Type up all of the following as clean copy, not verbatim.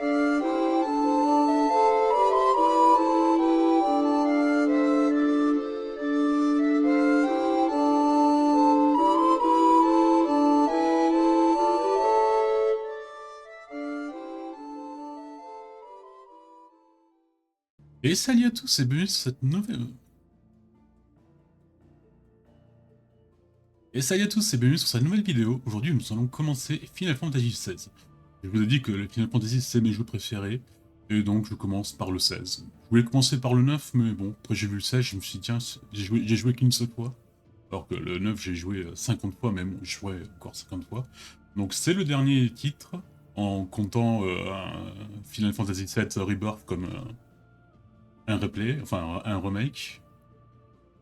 Et salut à tous et bienvenue sur cette nouvelle... Et salut à tous et bienvenue sur cette nouvelle vidéo. Aujourd'hui nous allons commencer Final Fantasy XVI. Je vous ai dit que le Final Fantasy c'est mes jeux préférés, et donc je commence par le 16. Je voulais commencer par le 9, mais bon, après j'ai vu le 16, je me suis dit tiens, j'ai joué qu'une seule fois. Alors que le 9 j'ai joué 50 fois, mais bon, je jouais encore 50 fois. Donc c'est le dernier titre, en comptant Final Fantasy VII Rebirth comme un replay, enfin un remake.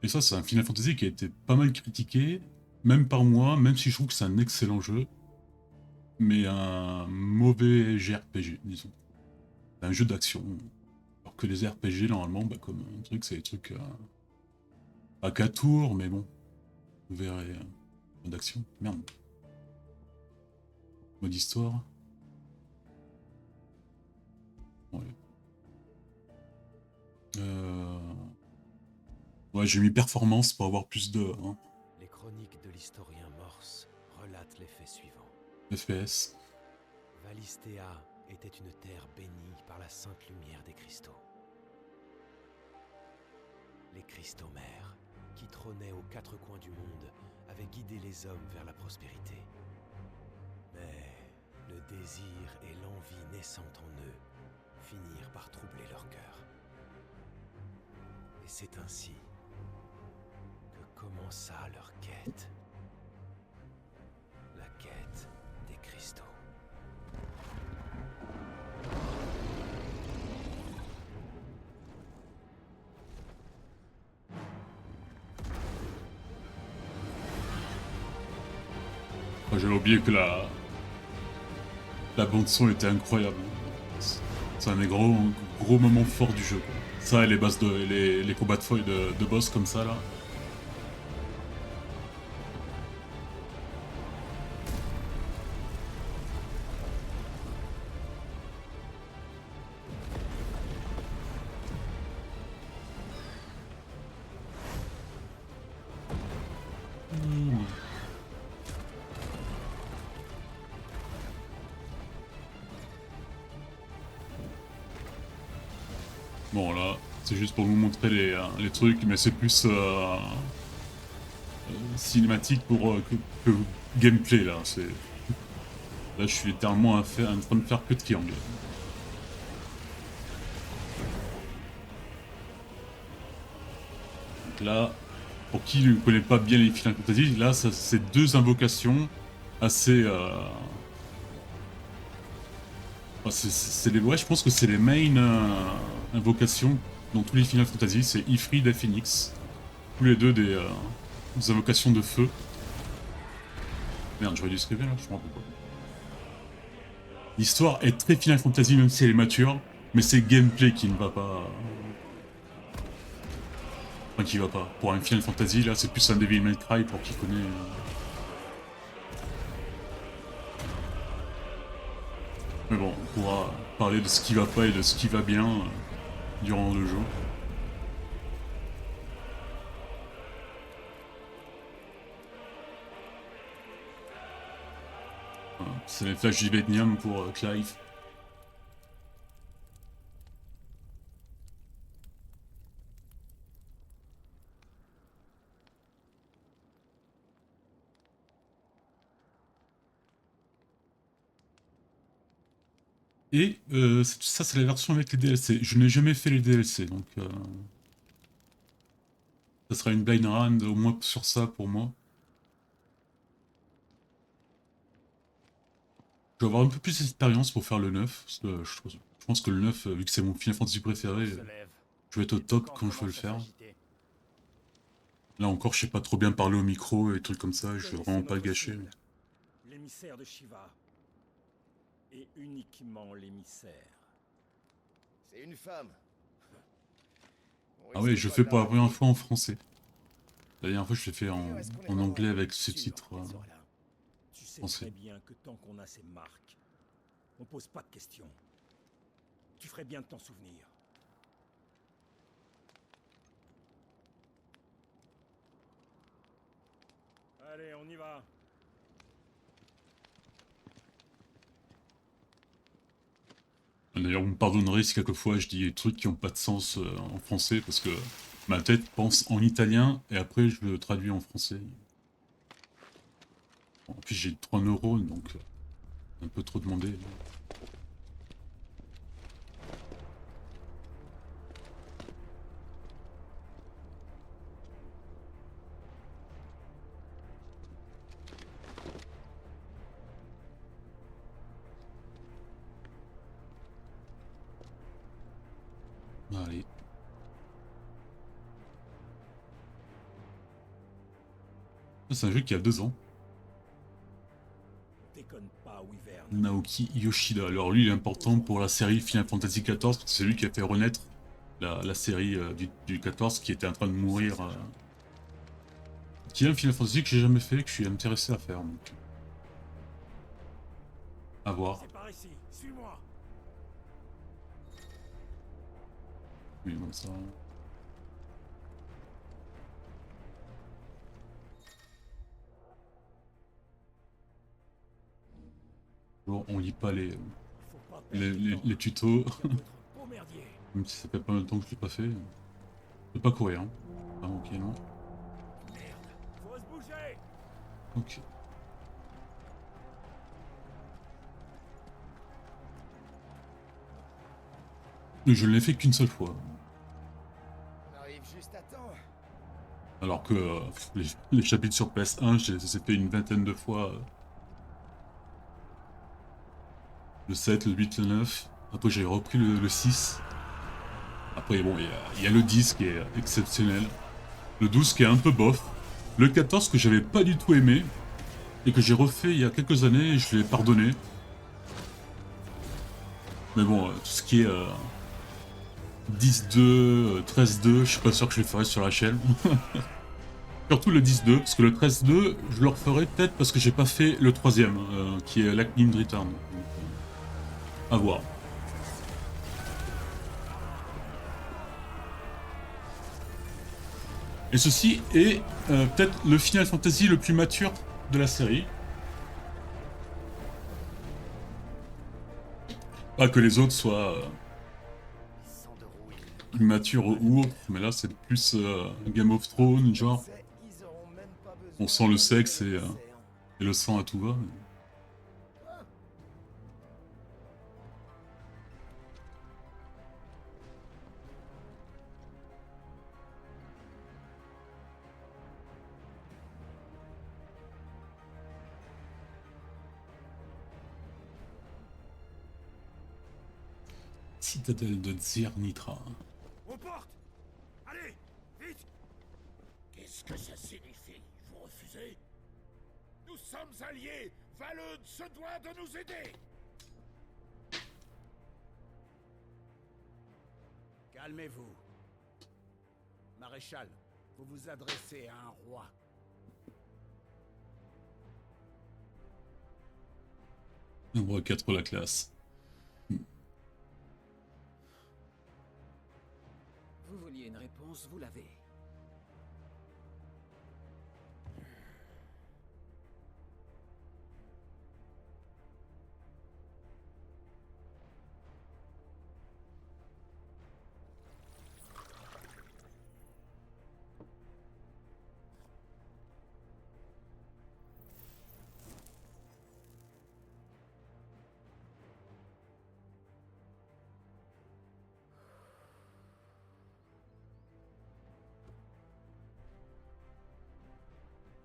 Et ça, c'est un Final Fantasy qui a été pas mal critiqué, même par moi, même si je trouve que c'est un excellent jeu, mais un mauvais JRPG, disons. Un jeu d'action. Alors que les RPG, normalement, bah, comme un truc, c'est des trucs à 4 tours, mais bon, vous verrez. D'action. Merde. Mode histoire. Ouais. Ouais, j'ai mis performance pour avoir plus de Les chroniques de l'historien Morse relatent les faits suivants. FPS. Valistea était une terre bénie par la sainte lumière des cristaux. Les cristaux mères, qui trônaient aux quatre coins du monde, avaient guidé les hommes vers la prospérité. Mais le désir et l'envie naissant en eux finirent par troubler leur cœur. Et c'est ainsi que commença leur quête. La quête des cristaux. Enfin, j'avais oublié que la bande son était incroyable. C'est un des gros moments forts du jeu, quoi. Ça et les bases les combats de feuilles de boss comme ça là. Bon là, c'est juste pour vous montrer les trucs, mais c'est plus cinématique pour que gameplay là. Là, je suis littéralement en train de faire que de triangle. Donc là, pour qui ne connaît pas bien les Final Fantasy, là, c'est deux invocations assez. Ouais, je pense que c'est les main invocations dans tous les Final Fantasy. C'est Ifrit et Phoenix. Tous les deux des invocations de feu. Merde, j'aurais dû scriver là, je me rappelle pas. L'histoire est très Final Fantasy, même si elle est mature, mais c'est le gameplay qui ne va pas. Enfin, qui va pas. Pour un Final Fantasy, là, c'est plus un Devil May Cry pour qui connaît. Mais bon, on pourra parler de ce qui va pas et de ce qui va bien durant le jeu. Voilà. C'est les flashs du Vietnam pour Clive. Et ça, c'est la version avec les DLC. Je n'ai jamais fait les DLC, donc ça sera une blind run au moins sur ça pour moi. Je vais avoir un peu plus d'expérience pour faire le 9, parce que je pense que le 9, vu que c'est mon Final Fantasy préféré, je vais être au top quand je veux le faire. Là encore, je sais pas trop bien parler au micro et trucs comme ça, je veux vraiment pas le gâcher. L'émissaire de Shiva. Et uniquement l'émissaire. C'est une femme. Ah ouais, je fais pour la première fois en français. La dernière fois, je l'ai fait en anglais avec sous-titres Tu sais français. très bien que tant qu'on a ces marques, on pose pas de questions. Tu ferais bien de t'en souvenir. Allez, on y va. D'ailleurs, vous me pardonnerez si quelquefois je dis des trucs qui n'ont pas de sens en français, parce que ma tête pense en italien, et après je le traduis en français. En plus j'ai 3 neurones, donc un peu trop demandé. Allez. C'est un jeu qui a 2 ans. Déconne pas, Wyvern. Naoki Yoshida. Alors lui, il est important pour la série Final Fantasy XIV, parce que c'est lui qui a fait renaître la série du 14 qui était en train de mourir. Qui est un Final Fantasy que j'ai jamais fait, que je suis intéressé à faire. Donc. À voir. C'est par ici, suis-moi. Oui, bon, ça. Bon, on lit pas les, Faut pas perdre de temps. les tutos, Ça peut être un beau merdier. même si ça fait pas mal de temps que je l'ai pas fait. Je peux pas courir, hein. Ah, ok, non. Merde. Faut se bouger. Ok. Je ne l'ai fait qu'une seule fois. On arrive juste à temps. Alors que les chapitres sur PS1, je les ai fait une vingtaine de fois. Le 7, le 8, le 9. Après j'ai repris le 6. Après bon, il y a le 10 qui est exceptionnel. Le 12 qui est un peu bof. Le 14 que j'avais pas du tout aimé. Et que j'ai refait il y a quelques années et je l'ai pardonné. Mais bon, tout ce qui est 10-2, 13-2, je suis pas sûr que je le ferai sur la chaîne. Surtout le 10-2, parce que le 13-2, je le referai peut-être parce que j'ai pas fait le troisième, qui est Lightning Return. Donc, à voir. Et ceci est peut-être le Final Fantasy le plus mature de la série. Pas que les autres soient Sang de rouille. immatures ou autres, mais là c'est plus Game of Thrones, genre. Ils auront même pas besoin On sent le d'un sexe émissaire. et le sang à tout va. Citadelle de Zirnitra. Aux portes. Allez, vite. Qu'est-ce que ça signifie? Vous refusez? Nous sommes alliés! Valud se doit de nous aider! Calmez-vous. Maréchal, vous vous adressez à un roi. Nombre 4 la classe. Vous vouliez une réponse, vous l'avez.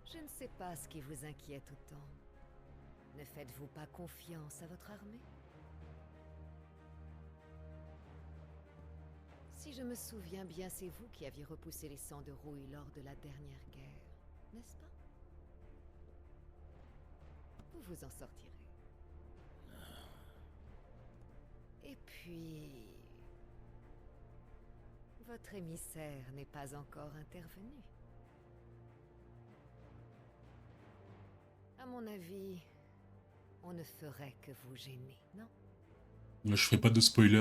Je ne sais pas ce qui vous inquiète autant. Ne faites-vous pas confiance à votre armée? Si je me souviens bien, c'est vous qui aviez repoussé les sangs de rouille lors de la dernière guerre, n'est-ce pas? Vous vous en sortirez. Et puis... votre émissaire n'est pas encore intervenu. À mon avis, on ne ferait que vous gêner, non? Là, je ferai pas de spoiler.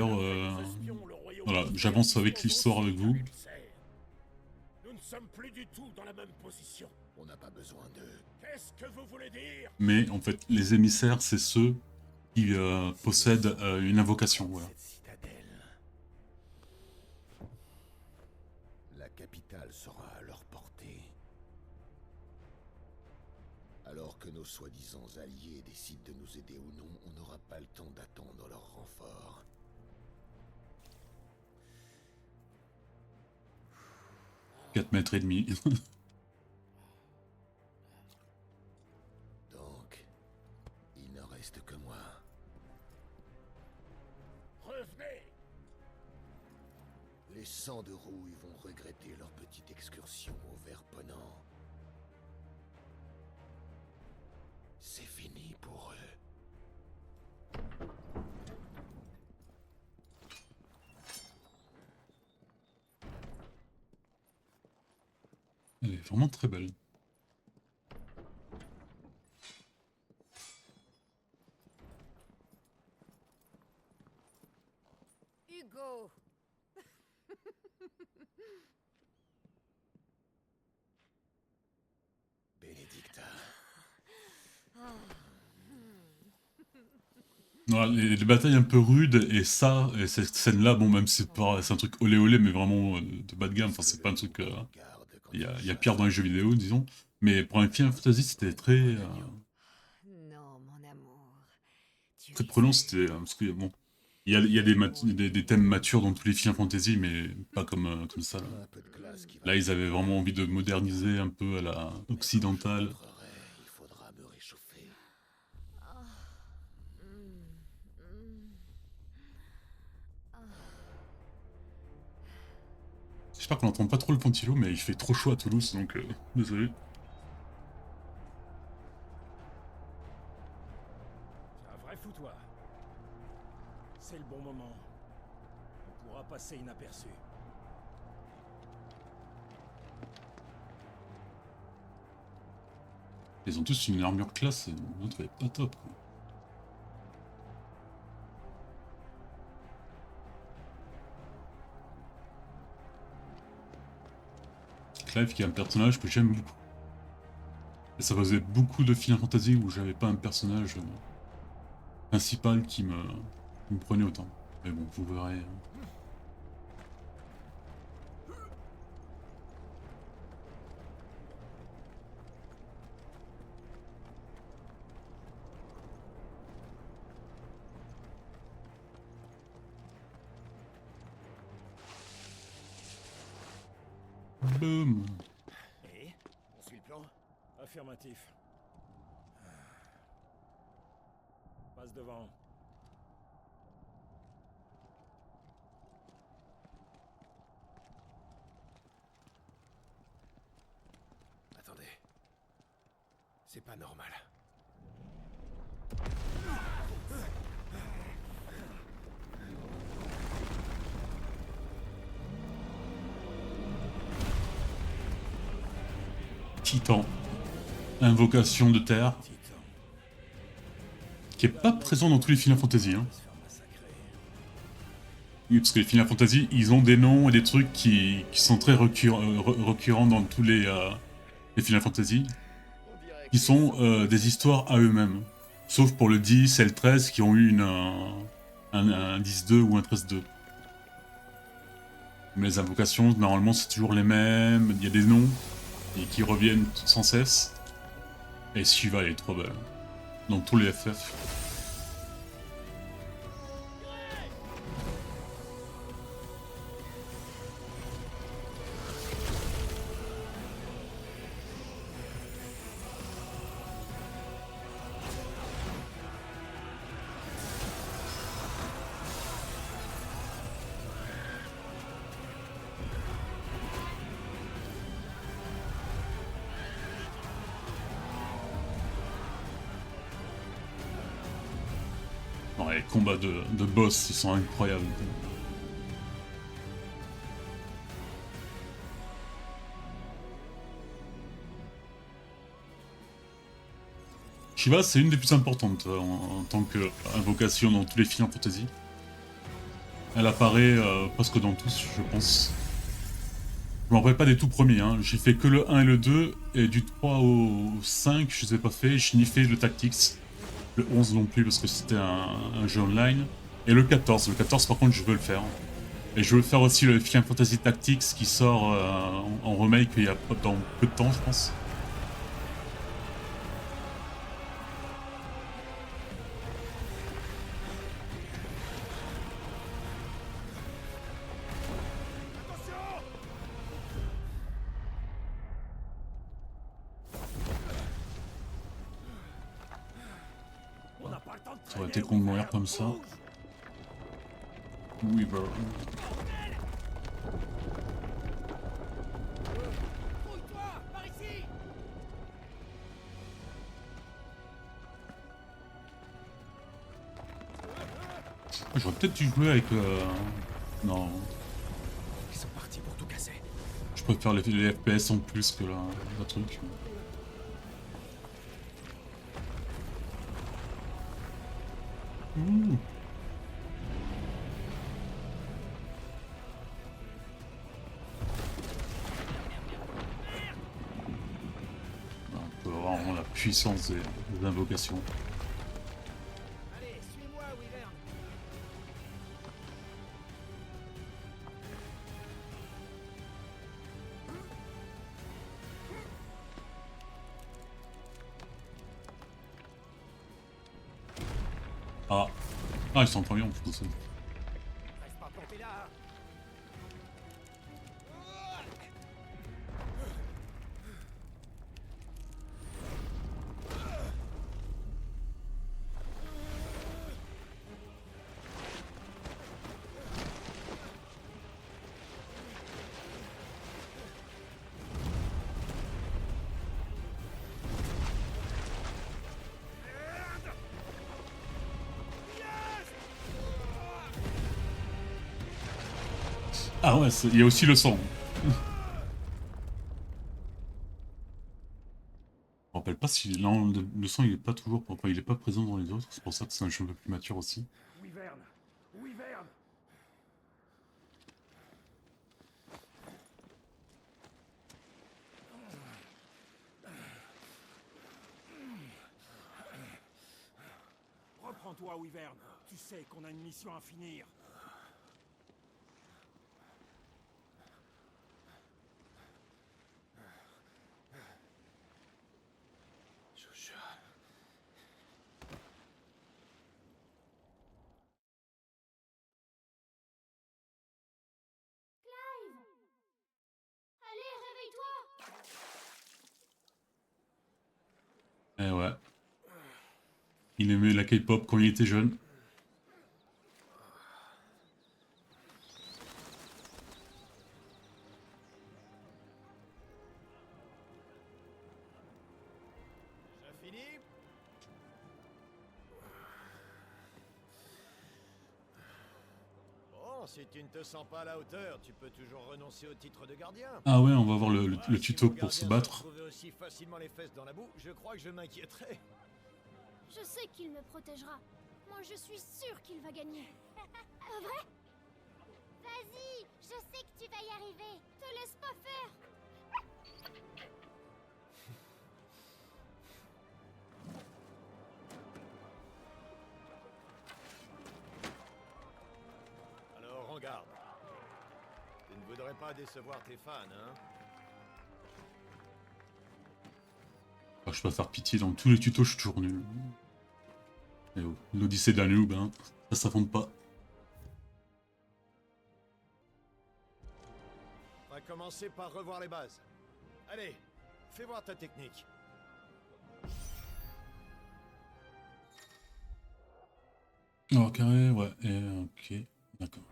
Voilà, j'avance avec l'histoire avec vous. Nous ne sommes plus du tout dans la même position. On n'a pas besoin d'eux. Qu'est-ce que vous voulez dire? Mais en fait, les émissaires, c'est ceux qui possèdent une invocation. Voilà. Cette citadelle. La capitale sera à leur portée. Alors que nos soi-disant alliés décident de nous aider ou non, on n'aura pas le temps d'attendre leur renfort. 4 mètres et demi. Donc, il ne reste que moi. Revenez! Les 100 de rouille vont regretter leur petite excursion au Verponnant. C'est fini pour eux. Elle est vraiment très belle. Hugo! Bénédicta. Voilà, les batailles un peu rudes, et ça, et cette scène-là, bon, même si c'est un truc olé olé, mais vraiment de bas de gamme, enfin, c'est pas un truc. Il y a pire dans les jeux vidéo, disons. Mais pour un Final Fantasy, c'était très. Non, mon amour. Tu Très es prenant, seul. c'était. Parce que, bon. Il y a des thèmes matures dans tous les Final Fantasy, mais pas comme ça. Là. Un peu de classe qui va. Là, ils avaient vraiment envie de moderniser un peu à la occidentale. Il faudra me réchauffer. J'espère qu'on n'entend pas trop le ventilo, mais il fait trop chaud à Toulouse, donc désolé. C'est un vrai foutoir. C'est le bon moment. On pourra passer inaperçu. Ils ont tous une armure classe, et l'autre va être pas top. Quoi. Clive qui est un personnage que j'aime beaucoup. Et ça faisait beaucoup de Final Fantasy où j'avais pas un personnage principal qui me prenait autant. Mais bon, vous verrez. Boum. Et on suit le plan? Affirmatif. Passe devant. Attendez. C'est pas normal. Titan. Invocation de terre. Titan. Qui est pas présent dans tous les Final Fantasy. Hein. Se faire massacrer. Oui, parce que les Final Fantasy, ils ont des noms et des trucs qui sont très récurrents dans tous les Final Fantasy. Qui sont des histoires à eux-mêmes. Sauf pour le 10 et le 13 qui ont eu un 10-2 ou un 13-2. Mais les invocations, normalement, c'est toujours les mêmes. Il y a des noms et qui reviennent sans cesse. Et Shiva, elle est trop belle. Dans tous les FF. Ouais, les combats de boss, ils sont incroyables. Shiva, c'est une des plus importantes en tant qu'invocation dans tous les Final Fantasy. Elle apparaît presque dans tous, je pense. Je me rappelle pas des tout premiers, hein. J'ai fait que le 1 et le 2, et du 3 au 5, je les ai pas fait. Je n'y fait le Tactics. Le 11 non plus, parce que c'était un jeu online. Et le 14. Le 14, par contre, je veux le faire. Et je veux faire aussi le Final Fantasy Tactics qui sort en remake il y a dans peu de temps, je pense. On n'a pas le temps de Ça aurait traîner, été con de mourir Weaver. comme ça. Bouge. Oui, bah. Fouille-toi, par ici. J'aurais peut-être dû jouer avec. Non, Ils sont partis pour tout casser. je préfère les FPS en plus que la truc. Ouh. On peut voir vraiment la puissance des invocations. Allez, suis-moi, Wyvern. Ah, ah, ils sont en premier en plus. Reste pas planté là. Hein. Ah ouais, il y a aussi le sang. Je me rappelle pas si le sang il est pas toujours, enfin, il est pas présent dans les autres, c'est pour ça que c'est un jeu un peu plus mature aussi. Wyvern. Wyvern. Reprends-toi, Wyvern. Tu sais qu'on a une mission à finir. Allez, réveille-toi! Eh ouais. Il aimait la K-pop quand il était jeune. Déjà fini? Bon, si tu ne te sens pas à la hauteur, tu peux toujours renoncer au titre de gardien. Ah ouais, on va voir le Ouais, tuto si mon pour se gardien battre. retrouvait aussi facilement les fesses dans la boue, je crois que je m'inquiéterais. Je sais qu'il me protégera. Moi, je suis sûre qu'il va gagner. Pas vrai? Vas-y, je sais que tu vas y arriver. Te laisse pas faire. Alors, en garde. Tu ne voudrais pas décevoir tes fans, hein? Ah, je peux faire pitié, dans tous les tutos je suis toujours nul. Et oh, l'Odyssée d'un noob, hein, ça s'affronte pas. On va commencer par revoir les bases. Allez, fais voir ta technique. Oh, carré, ouais, et ok, d'accord.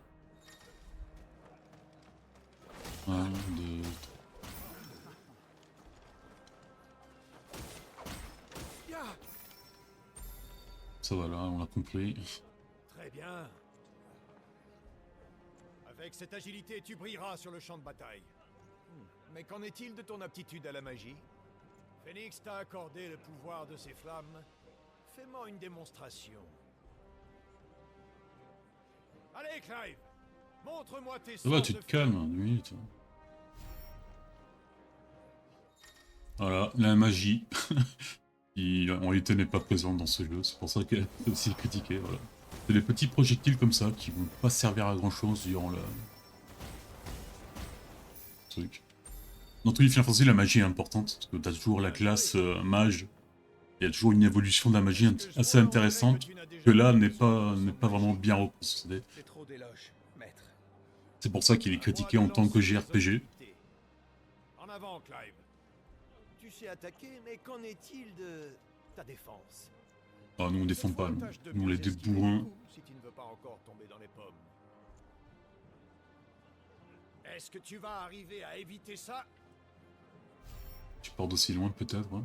1, 2, 3. Ça va là, on l'a compris. Très bien. Avec cette agilité, tu brilleras sur le champ de bataille. Mais qu'en est-il de ton aptitude à la magie? Phoenix t'a accordé le pouvoir de ses flammes. Fais-moi une démonstration. Allez, Clive! Montre-moi tes Ça va, sorts tu de te calmes, feu. 2 minutes. Voilà, la magie. En réalité n'est pas présente dans ce jeu, c'est pour ça qu'elle est aussi critiquée, voilà. C'est des petits projectiles comme ça qui vont pas servir à grand chose durant le truc. Dans tous les Final Fantasy, la magie est importante, parce que t'as toujours la classe mage. Il y a toujours une évolution de la magie assez intéressante, que là n'est pas vraiment bien représentée. C'est trop d'éloges, maître. C'est pour ça qu'il est critiqué en tant que JRPG. En avant, Clive. Tu sais attaquer, mais qu'en est-il de ta défense? Ah, nous on défend Cette pas, fois, nous. tâche de Nous on les mieux esquiver débourrin. les coups, si tu ne veux pas encore tomber dans les pommes. Est-ce que tu vas arriver à éviter ça? Tu pars d'aussi loin peut-être, ouais.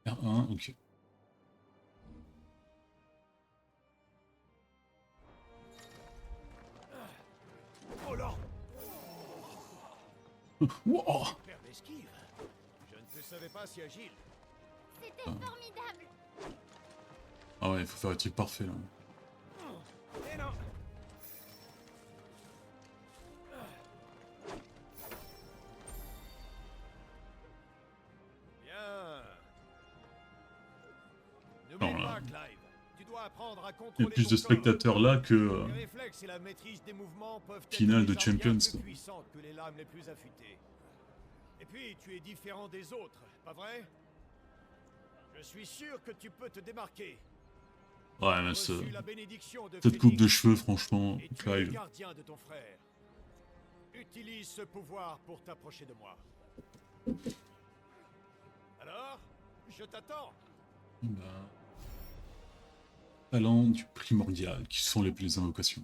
R1, ok. Oh là! Wow. Faire l'esquive. Je ne te savais pas si agile. C'était formidable. Ah ouais, il faut faire le truc parfait là. Eh non! Bien. N'oublie Non, là. pas, Clive. Tu dois apprendre à Il y contrôler a plus ton de corps. spectateurs là que Les réflexes et la maîtrise des mouvements peuvent être finale de des armes bien Champions, plus quoi. puissantes que les lames les plus affûtées. Et puis, tu es différent des autres, pas vrai? Je suis sûr que tu peux te démarquer. Ouais, mais Reçu la bénédiction de cette coupe de Phénix, cheveux, franchement, et tu es le Clive. gardien de ton frère. Utilise ce pouvoir pour t'approcher de moi. Alors, je t'attends. Bah, talent du primordial, qui sont les invocations.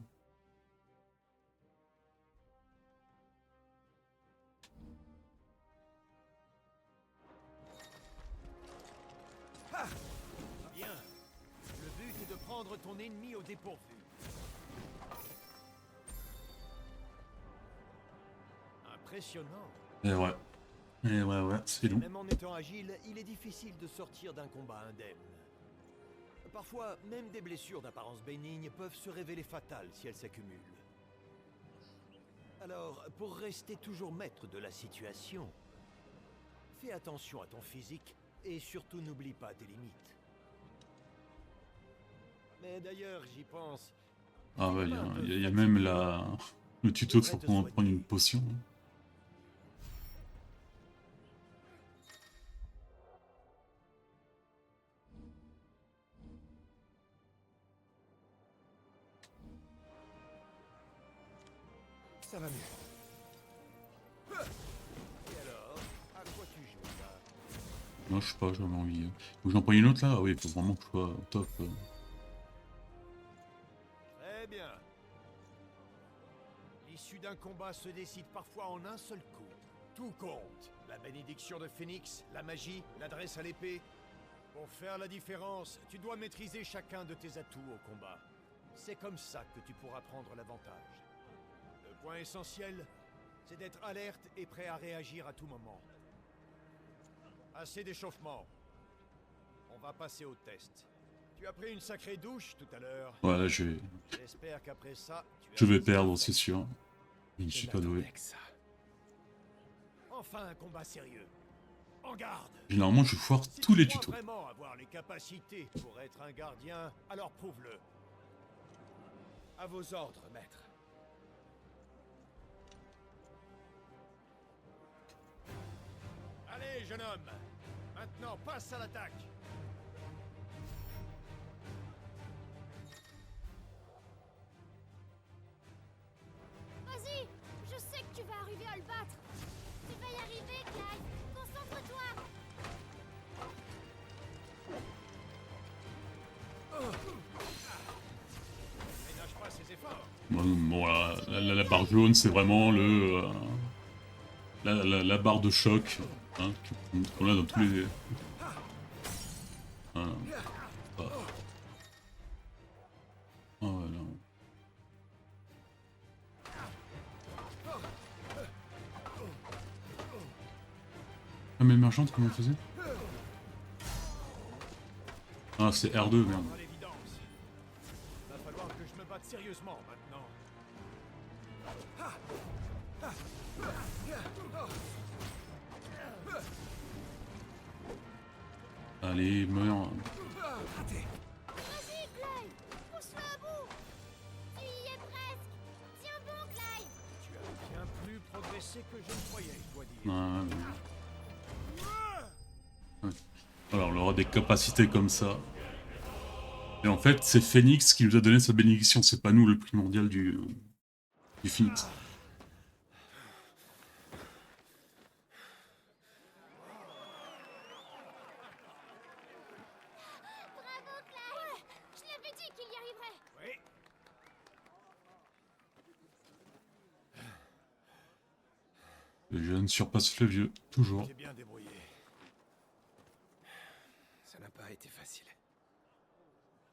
Bien. Le but est de prendre ton ennemi au dépourvu. Impressionnant. Et ouais. Et ouais, c'est long. Même en étant agile, il est difficile de sortir d'un combat indemne. Parfois, même des blessures d'apparence bénigne peuvent se révéler fatales si elles s'accumulent. Alors, pour rester toujours maître de la situation, fais attention à ton physique et surtout n'oublie pas tes limites. Mais d'ailleurs, j'y pense. Ah ouais, il y a même le tuto sur comment prendre une potion. Ça va mieux. Et alors, à quoi tu joues là? Non, je sais pas, j'avais envie. Faut que j'en prenne une autre là? Ah oui, il faut vraiment que je sois au top. Très bien. L'issue d'un combat se décide parfois en un seul coup. Tout compte. La bénédiction de Phénix, la magie, l'adresse à l'épée. Pour faire la différence, tu dois maîtriser chacun de tes atouts au combat. C'est comme ça que tu pourras prendre l'avantage. Le point essentiel, c'est d'être alerte et prêt à réagir à tout moment. Assez d'échauffement. On va passer au test. Tu as pris une sacrée douche tout à l'heure. Voilà, J'espère qu'après ça, je vais perdre, c'est sûr. Je ne suis pas doué. Enfin un combat sérieux. En garde. Généralement, je foire tous les Si tu tutos. crois vraiment avoir les capacités pour être un gardien, alors prouve-le. À vos ordres, maître. Allez, jeune homme. Maintenant, passe à l'attaque. Vas-y, je sais que tu vas arriver à le battre. Tu vas y arriver, Clive. Concentre-toi. Ménage pas ses efforts. Bon, la barre jaune, c'est vraiment la barre de choc hein, qu'on a dans tous les... Voilà. Ah. Ah ouais, là. Ah mais émergente, comment on faisait? Ah c'est R2, merde. À l'évidence. Va falloir que je me battre sérieusement maintenant. Allez, meurs. Vas-y, Clive! Pousse-le à bout! Tu y es presque! Tiens bon, Clive! Tu as bien plus progressé que je ne croyais, je dois dire. Alors, on aura des capacités comme ça. Et en fait, c'est Phoenix qui nous a donné sa bénédiction, c'est pas nous le primordial du Phoenix. Bravo, Clive! Ouais! Je l'avais dit qu'il y arriverait! Oui. Le jeune surpasse le vieux, toujours. T'es bien débrouillé. Ça n'a pas été facile.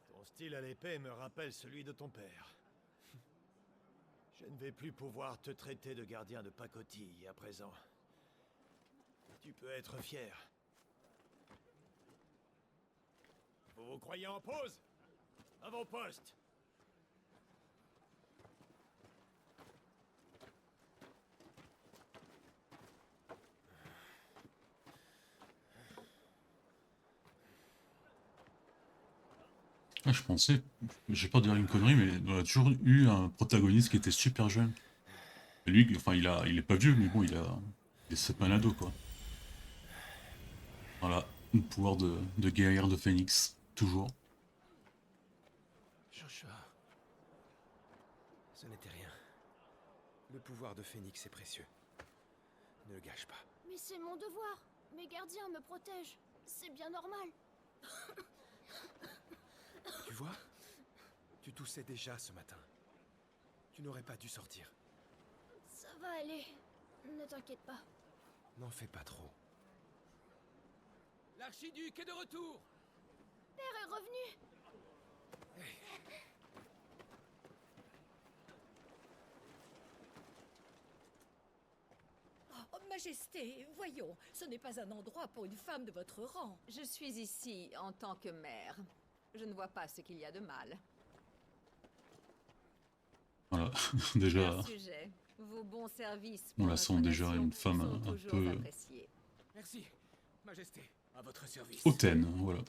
Ton style à l'épée me rappelle celui de ton père. Je ne vais plus pouvoir te traiter de gardien de pacotille à présent. Tu peux être fier. Vous vous croyez en pause? À vos postes! Ah, je pensais, j'ai peur de dire une connerie, mais on a toujours eu un protagoniste qui était super jeune. Et lui, enfin, il est pas vieux, mais bon, c'est pas un ado, quoi. Voilà, le pouvoir de guerrière de Phoenix, toujours. Joshua. Ce n'était rien. Le pouvoir de Phoenix est précieux. Ne le gâche pas. Mais c'est mon devoir! Mes gardiens me protègent! C'est bien normal! Tu vois? Tu toussais déjà ce matin. Tu n'aurais pas dû sortir. Ça va aller. Ne t'inquiète pas. N'en fais pas trop. L'archiduc est de retour! Père est revenu! Oh, Majesté, voyons, ce n'est pas un endroit pour une femme de votre rang. Je suis ici en tant que mère. Je ne vois pas ce qu'il y a de mal. Voilà, déjà, Un sujet. Vos bons services on pour la sent notre déjà nation une femme sont un toujours peu appréciées. Merci, Majesté, à votre service. hautaine, voilà.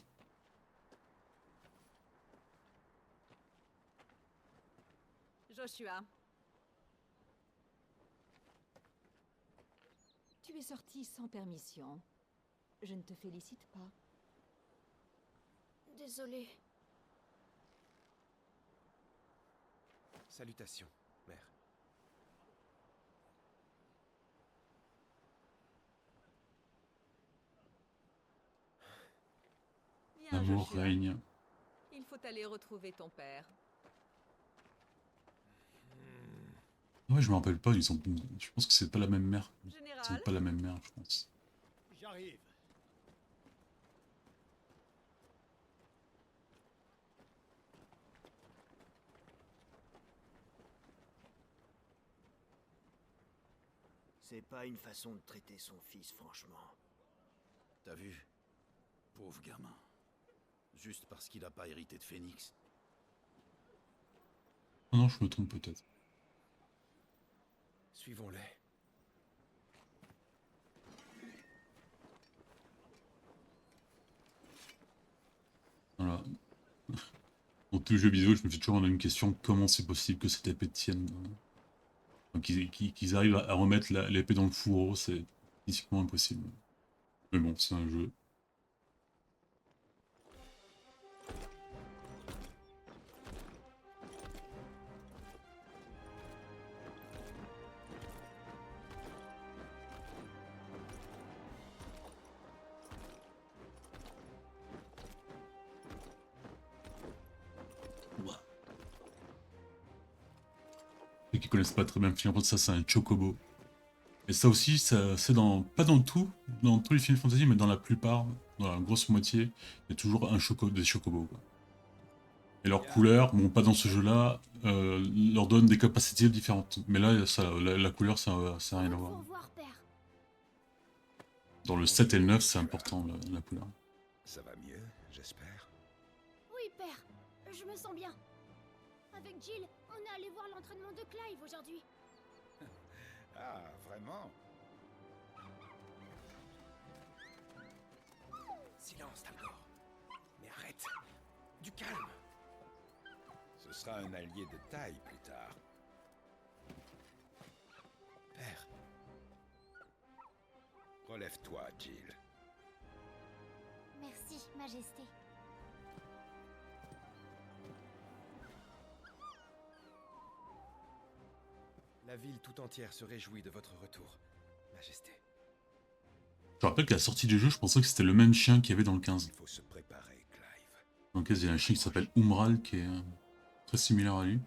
Joshua, Tu es sorti sans permission. Je ne te félicite pas. Désolée. Salutations, mère. viens L'amour Joshua. règne. Il faut aller retrouver ton père. Ouais, je me rappelle pas, je pense que c'est pas la même mère. Ils ont Général, pas la même mère, je pense. J'arrive. C'est pas une façon de traiter son fils, franchement. T'as vu? Pauvre gamin. Juste parce qu'il a pas hérité de Phoenix. Oh non, je me trompe peut-être. Suivons-les. Voilà. Dans tous les jeux vidéo, je me fais toujours la même question, comment c'est possible que cette épée tienne? Donc, qu'ils arrivent à remettre l'épée dans le fourreau, c'est physiquement impossible. Mais bon, c'est un jeu. Ceux qui connaissent pas très bien Final Fantasy, ça c'est un chocobo. Et ça aussi, c'est pas dans tous les Final Fantasy, mais dans la plupart, dans la grosse moitié, il y a toujours des chocobos, quoi. Et leur couleur, bon pas dans ce jeu-là, leur donne des capacités différentes. Mais là, la couleur, ça n'a rien à Au voir. revoir, père. Dans le 7 et le 9, c'est important, la couleur. Ça va mieux, j'espère. Oui, père. Je me sens bien. Avec Jill, on est allé voir l'entraînement de Clive aujourd'hui. Ah, vraiment? Silence, Talgor. Mais arrête. Du calme. Ce sera un allié de taille plus tard. Père. Relève-toi, Jill. Merci, Majesté. La ville tout entière se réjouit de votre retour, Majesté. Je rappelle qu'à la sortie du jeu, je pensais que c'était le même chien qu'il y avait dans le 15. Il faut se préparer, Clive. Dans le 15, il y a un chien qui s'appelle Umral qui est très similaire à lui.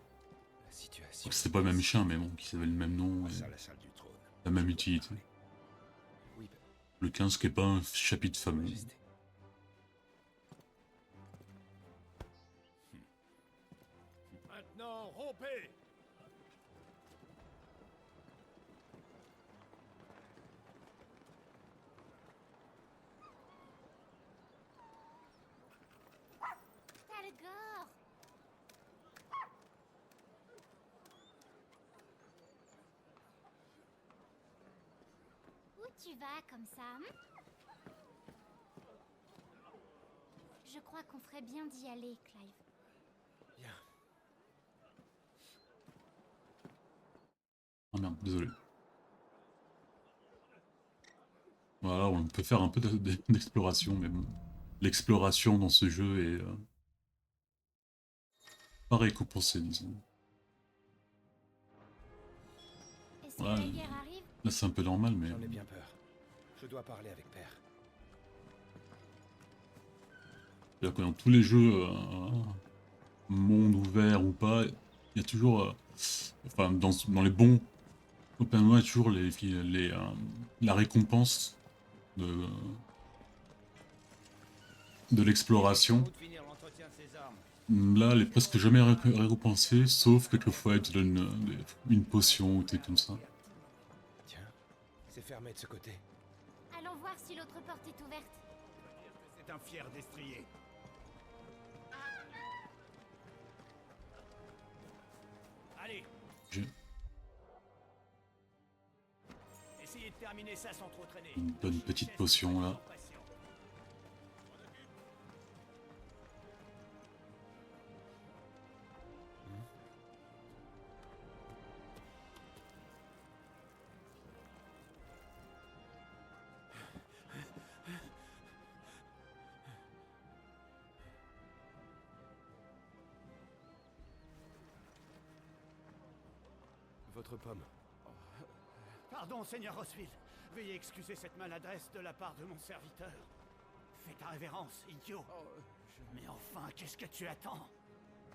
La situation... Donc c'était pas le même chien, mais bon, qui avait le même nom et Passe à la salle du trône. la même utilité. Oui, Le 15 qui est pas un chapitre fameux. Majesté. Maintenant, rompez! Talgor! Où tu vas comme ça, Je crois qu'on ferait bien d'y aller, Clive. Bien. Ah merde, désolé. Voilà, on peut faire un peu d'exploration, mais bon. L'exploration dans ce jeu est pas récompensée, disons. Est-ce que Ouais, la guerre arrive? là c'est un peu normal, mais... J'en ai bien peur. Je dois parler avec Père. C'est-à-dire que dans tous les jeux, monde ouvert ou pas, il y a toujours... enfin, dans les bons open world, il y a toujours la récompense de l'exploration. Là, elle est presque jamais récompensée, sauf quelquefois elle te donne une potion ou des trucs comme ça. Tiens, c'est fermé de ce côté. Allons voir si l'autre porte est ouverte. C'est un fier destrier. Allez, essayez de terminer ça sans trop traîner. Une bonne petite potion là. Votre pomme. Pardon, Seigneur Rosfield. Veuillez excuser cette maladresse de la part de mon serviteur. Fais ta révérence, idiot. Mais enfin, qu'est-ce que tu attends?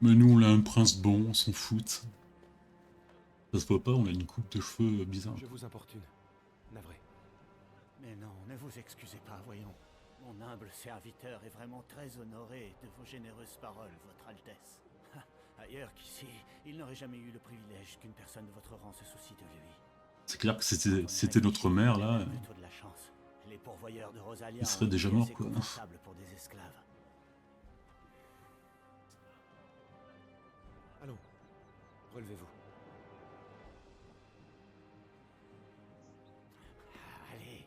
Mais nous, on a un prince bon, on s'en fout. Ça se voit pas, on a une coupe de cheveux bizarre. Je vous importune. Navré. Mais non, ne vous excusez pas, voyons. Mon humble serviteur est vraiment très honoré de vos généreuses paroles, Votre Altesse. Ailleurs qu'ici, il n'aurait jamais eu le privilège qu'une personne de votre rang se soucie de lui. C'est clair que c'était notre mère là. Plutôt de la chance. Les pourvoyeurs de Rosalia Il serait ont déjà été mort assez quoi. confortables pour des esclaves. Allons. Relevez-vous. Allez.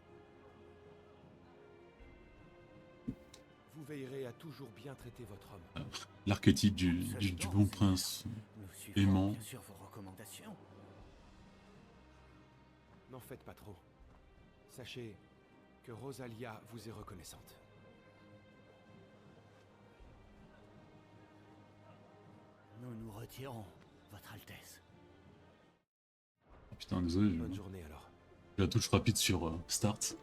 Vous veillerez à toujours bien traiter votre homme. L'archétype du bon prince Nous suivrons aimant. bien sûr vos recommandations. N'en faites pas trop. Sachez que Rosalia vous est reconnaissante. Nous nous retirons, Votre Altesse. Oh, putain, désolé, Bonne journée alors. j'ai la touche rapide sur Start.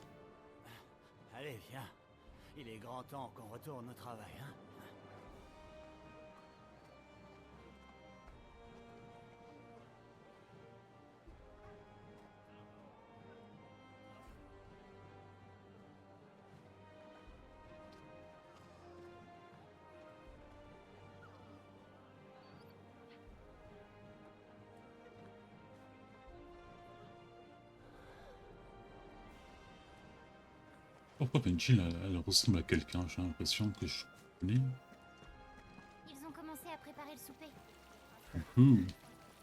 Allez, viens. Il est grand temps qu'on retourne au travail, hein. Pourquoi Penchy, elle ressemble à quelqu'un? J'ai l'impression que je connais. Ils ont commencé à préparer le souper.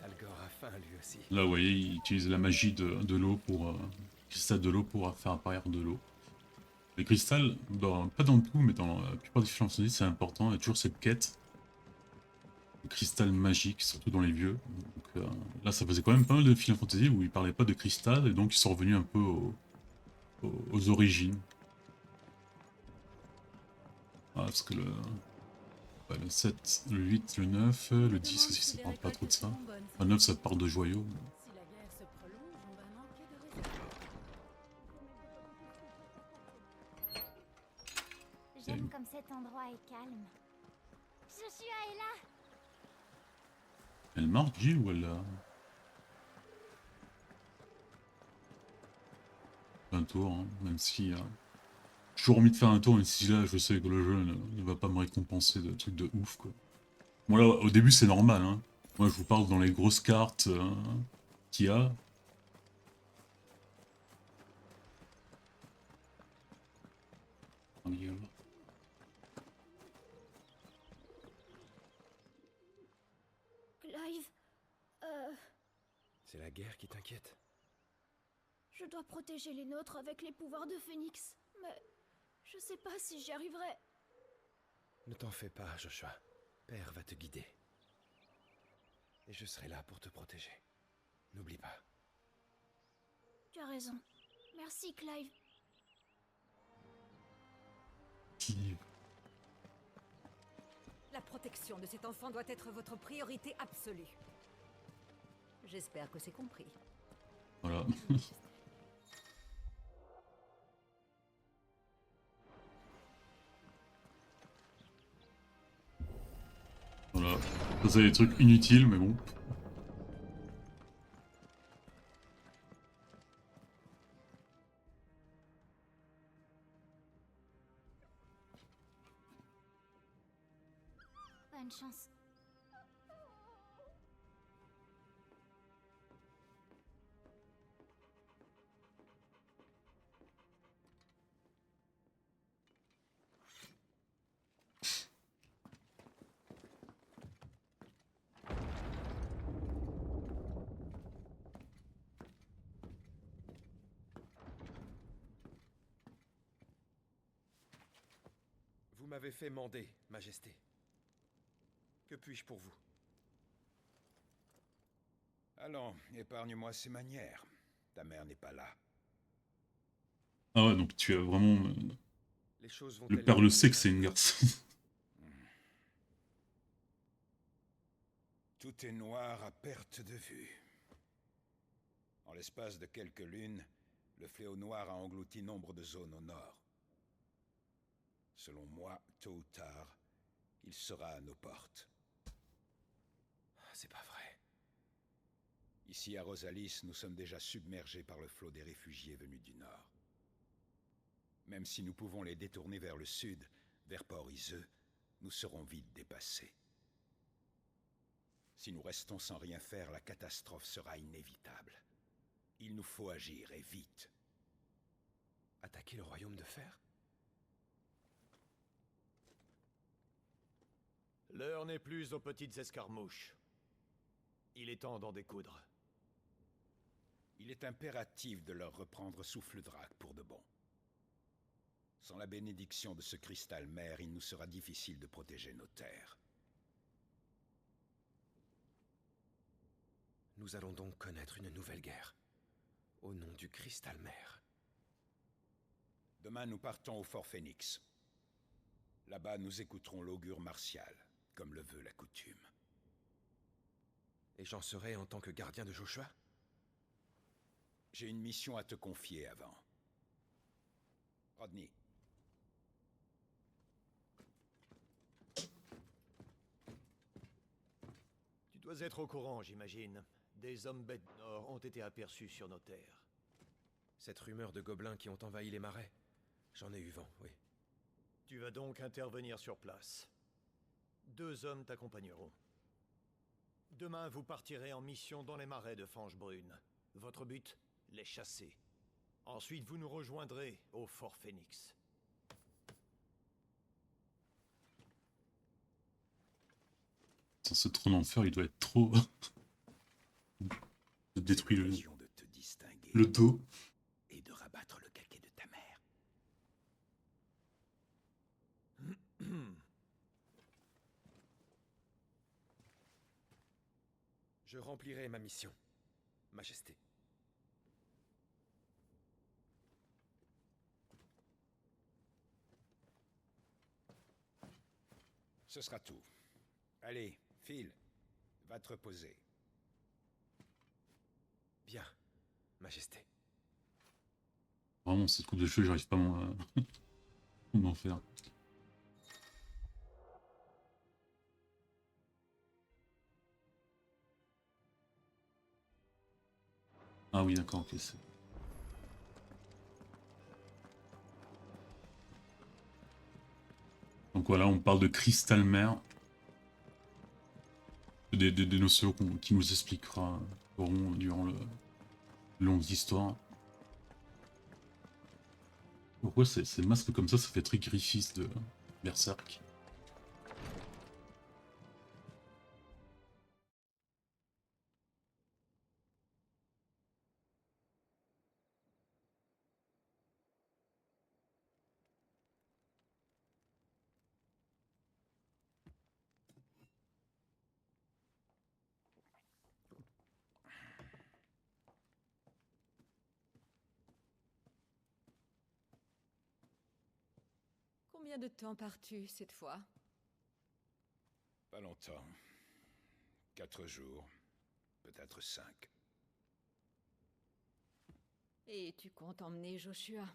Algor a faim lui aussi. Là, vous voyez, il utilise la magie de l'eau pour... cristal de l'eau pour faire apparaître de l'eau. Les cristals, pas dans tout, mais dans la plupart des Final Fantasy, c'est important. Il y a toujours cette quête. Le cristal magique, surtout dans les vieux. Donc, là, ça faisait quand même pas mal de Final Fantasy où ils parlaient pas de cristal, et donc ils sont revenus un peu aux origines. Ah, parce que le 7, le 8, le 9, le 10 aussi, ça parle pas trop de ça. Le 9, ça parle de joyaux. Si la guerre se prolonge, on va manquer de réserves. J'aime comme cet endroit est calme. Joshua est là. Elle marche, Jill, ou elle a... un tour, hein, même si... j'ai toujours envie de faire un tour, même si là, je sais que le jeu ne va pas me récompenser de trucs de ouf, quoi. Bon là, au début, c'est normal, hein. Moi, je vous parle dans les grosses cartes qu'il y a. Clive, C'est la guerre qui t'inquiète? je dois protéger les nôtres avec les pouvoirs de Phénix, mais je sais pas si j'y arriverai. Ne t'en fais pas, Joshua. Père va te guider. Et je serai là pour te protéger. N'oublie pas. Tu as raison. Merci, Clive. La protection de cet enfant doit être votre priorité absolue. J'espère que c'est compris. Voilà. Voilà. Ça, c'est des trucs inutiles, mais bon. Bonne chance. Vous m'avez fait mander, Majesté. Que puis-je pour vous? Allons, épargne-moi ces manières. Ta mère n'est pas là. Ah ouais, donc tu as vraiment... Les choses vont le père le sait que c'est une garçon. Tout est noir à perte de vue. En l'espace de quelques lunes, le fléau noir a englouti nombre de zones au nord. Selon moi, tôt ou tard, il sera à nos portes. C'est pas vrai. Ici à Rosalis, nous sommes déjà submergés par le flot des réfugiés venus du nord. Même si nous pouvons les détourner vers le sud, vers Port-Iseux, nous serons vite dépassés. Si nous restons sans rien faire, la catastrophe sera inévitable. Il nous faut agir, et vite. Attaquer le royaume de fer? L'heure n'est plus aux petites escarmouches. Il est temps d'en découdre. Il est impératif de leur reprendre Souffle-Drac pour de bon. Sans la bénédiction de ce cristal mère, il nous sera difficile de protéger nos terres. Nous allons donc connaître une nouvelle guerre. Au nom du cristal mère. Demain, nous partons au Fort Phénix. Là-bas, nous écouterons l'augure martial, comme le veut la coutume. Et j'en serai en tant que gardien de Joshua? J'ai une mission à te confier avant. Rodney. Tu dois être au courant, j'imagine. Des hommes bêtes nord ont été aperçus sur nos terres. Cette rumeur de gobelins qui ont envahi les marais? J'en ai eu vent, oui. Tu vas donc intervenir sur place. 2 hommes t'accompagneront. Demain, vous partirez en mission dans les marais de Fange-Brune. Votre but? Les chasser. Ensuite, vous nous rejoindrez au Fort Phénix. Putain, ce trône en fer, il doit être trop... de détruire le dos. Et de rabattre le caquet de ta mère. Je remplirai ma mission, Majesté. Ce sera tout. Allez, file. Va te reposer. Bien, Majesté. Vraiment, cette coupe de cheveux, j'arrive pas à m'en faire. Ah oui, d'accord, ok. Donc voilà, on parle de Crystal Mare. Des notions qui nous expliquera durant le longue histoire. Pourquoi ces masques comme ça fait très Griffiths de Berserk. Combien de temps pars-tu cette fois? Pas longtemps. 4 jours. Peut-être 5. Et tu comptes emmener Joshua?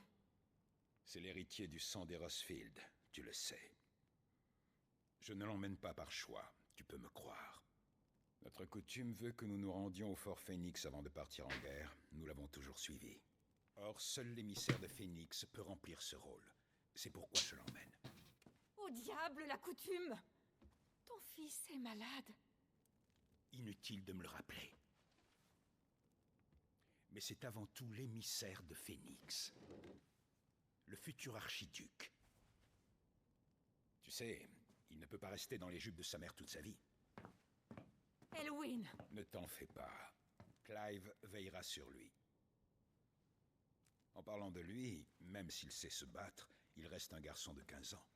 C'est l'héritier du sang des Rosfield, tu le sais. Je ne l'emmène pas par choix, tu peux me croire. Notre coutume veut que nous nous rendions au fort Phoenix avant de partir en guerre. Nous l'avons toujours suivi. Or, seul l'émissaire de Phoenix peut remplir ce rôle. C'est pourquoi je l'emmène. Au diable, la coutume! Ton fils est malade. Inutile de me le rappeler. Mais c'est avant tout l'émissaire de Phoenix. Le futur archiduc. Tu sais, il ne peut pas rester dans les jupes de sa mère toute sa vie. Elwyn! Ne t'en fais pas. Clive veillera sur lui. En parlant de lui, même s'il sait se battre, il reste un garçon de 15 ans.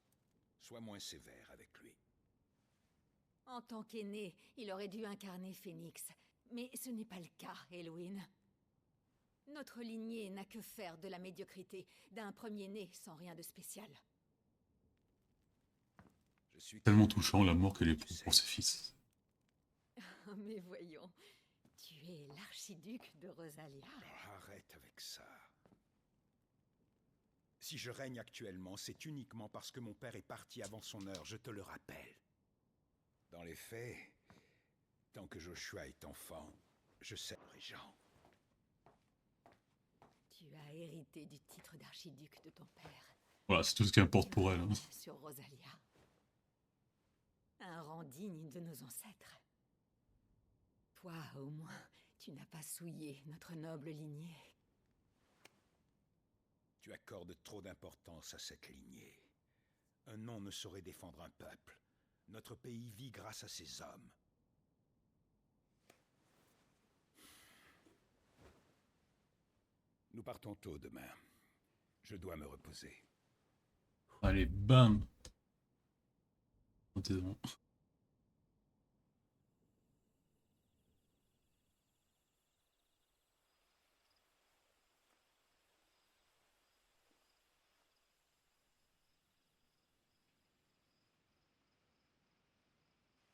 Sois moins sévère avec lui. En tant qu'aîné, il aurait dû incarner Phoenix. Mais ce n'est pas le cas, Elwyn. Notre lignée n'a que faire de la médiocrité, d'un premier-né sans rien de spécial. Je suis Tellement touchant l'amour qu'elle éprouve pour ses fils. Mais voyons, tu es l'archiduc de Rosalia. Oh, arrête avec ça. Si je règne actuellement, c'est uniquement parce que mon père est parti avant son heure, je te le rappelle. Dans les faits, tant que Joshua est enfant, je sais le régent. Tu as hérité du titre d'archiduc de ton père. Voilà, c'est tout ce qui importe pour elle. Hein. Sur Rosalia. Un rang digne de nos ancêtres. Toi, au moins, tu n'as pas souillé notre noble lignée. Tu accordes trop d'importance à cette lignée. Un nom ne saurait défendre un peuple. Notre pays vit grâce à ses hommes. Nous partons tôt demain. Je dois me reposer. Allez, bam! T'es bon.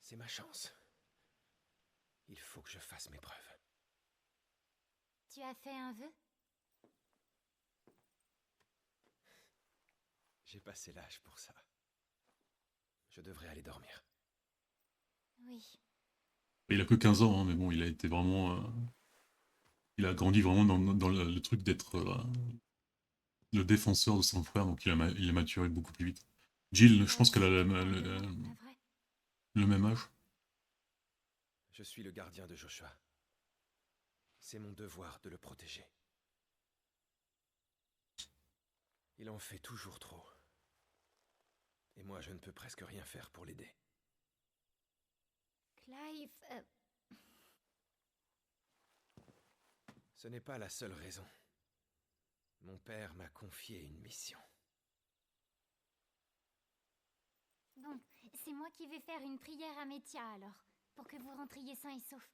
C'est ma chance. Il faut que je fasse mes preuves. Tu as fait un vœu? J'ai passé l'âge pour ça. Je devrais aller dormir. Oui. Il a que 15 ans, hein, mais bon, il a été vraiment... il a grandi vraiment dans le truc d'être le défenseur de son frère, donc il a maturé beaucoup plus vite. Jill, je pense qu'elle a le même âge. Je suis le gardien de Joshua. C'est mon devoir de le protéger. Il en fait toujours trop. Et moi, je ne peux presque rien faire pour l'aider. Clive, Ce n'est pas la seule raison. Mon père m'a confié une mission. Bon, c'est moi qui vais faire une prière à Métia alors, pour que vous rentriez sains et saufs.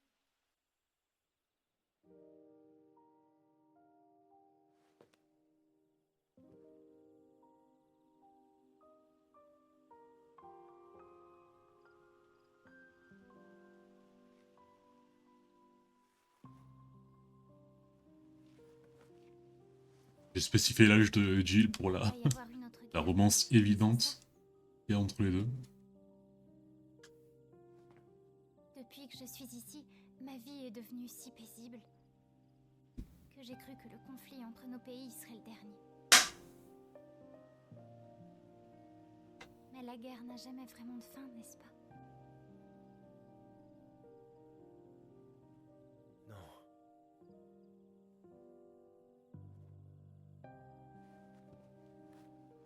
J'ai spécifié l'âge de Jill pour Il va y avoir une autre la guerre. romance évidente qu'il y a entre les deux. Depuis que je suis ici, ma vie est devenue si paisible que j'ai cru que le conflit entre nos pays serait le dernier. Mais la guerre n'a jamais vraiment de fin, n'est-ce pas? Non.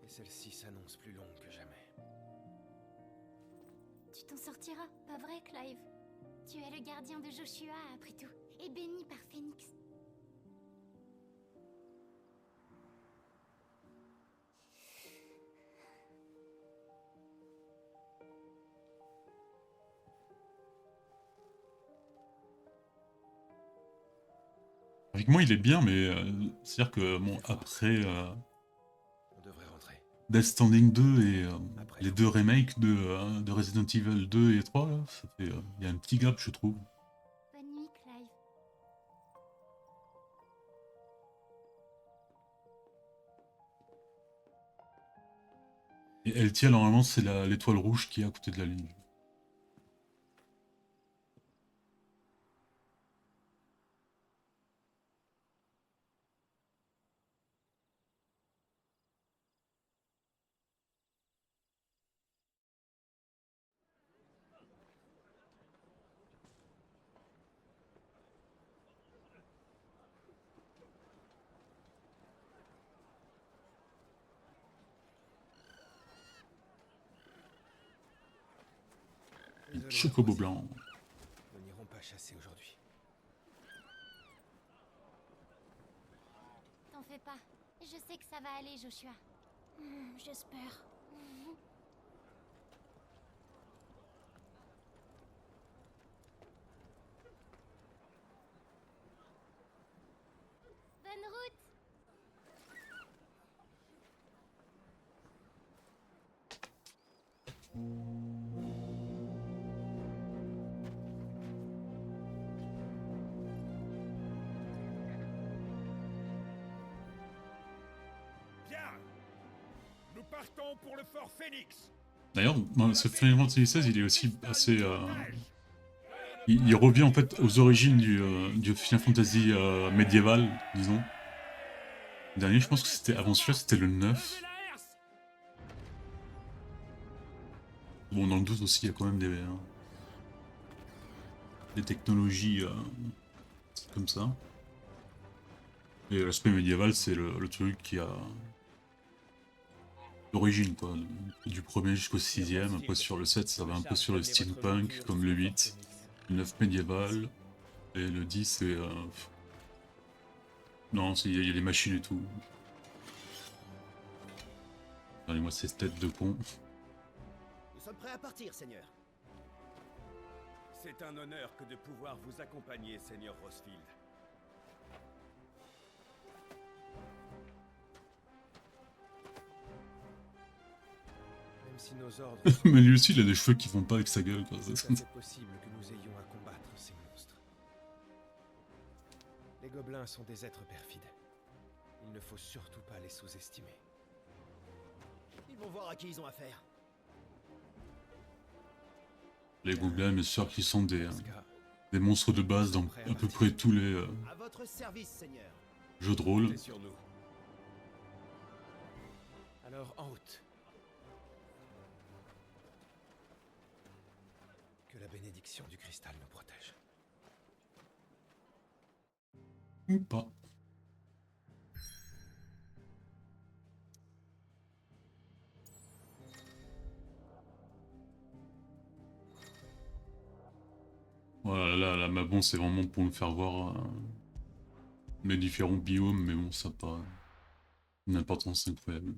Et celle-ci s'annonce plus longue que jamais. Tu t'en sortiras, pas vrai, Clive? Tu es le gardien de Joshua, après tout, et béni par Phénix. Avec moi, il est bien, mais c'est-à-dire que, bon, après On devrait rentrer. Death Stranding 2 et Après, les deux remakes de Resident Evil 2 et 3, là, ça fait, il y a un petit gap, je trouve. Bonne nuit, Clive. Et Eltia, normalement, c'est l'étoile rouge qui est à côté de la ligne. Désolé, Chocobo Rosie. blanc. Nous n'irons pas chasser aujourd'hui. T'en fais pas. Je sais que ça va aller, Joshua. J'espère. Bonne route. Bien. Nous partons pour le fort Phénix. D'ailleurs, ce Final Fantasy XVI, il est aussi assez... il revient en fait aux origines du Final Fantasy médiéval, disons. Le dernier, je pense que c'était avant celui-là, c'était le 9. Bon, dans le 12 aussi, il y a quand même des technologies comme ça. Et l'aspect médiéval, c'est le truc qui a l'origine, quoi. Du premier jusqu'au 6ème, après sur le 7, ça va un peu sur le steampunk, comme le 8. Le 9 médiéval, et le 10, c'est... Non, il y a les machines et tout. Regardez-moi ces têtes de con. Nous sommes prêts à partir, Seigneur. C'est un honneur que de pouvoir vous accompagner, Seigneur Rosfield. Même si nos ordres... Mais lui aussi, il a des cheveux qui vont pas avec sa gueule, quoi. C'est tout à fait possible que nous ayons à combattre ces monstres. Les gobelins sont des êtres perfides. Il ne faut surtout pas les sous-estimer. Ils vont voir à qui ils ont affaire. Les gobelins, mes soeurs, qui sont des monstres de base dans à peu près tous les À votre service, Seigneur. jeux de rôle. C'est sur nous. Alors, en route. Que la bénédiction du cristal nous protège. Ou pas. Voilà, là, ma bon, c'est vraiment pour me faire voir mes différents biomes, mais bon, ça n'a pas une importance incroyable.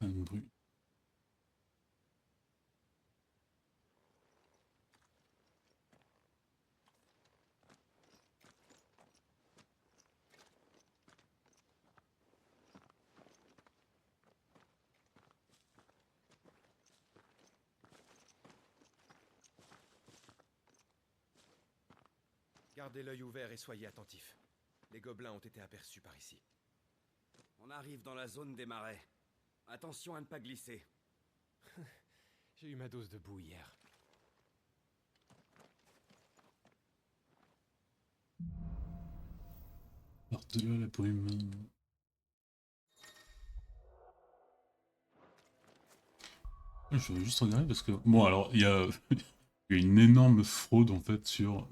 Un bruit. Gardez l'œil ouvert et soyez attentifs. Les gobelins ont été aperçus par ici. On arrive dans la zone des marais. Attention à ne pas glisser. J'ai eu ma dose de boue hier. Par-delà la brume. Je vais juste regarder parce que... Bon, alors, il y a une énorme fraude, en fait, sur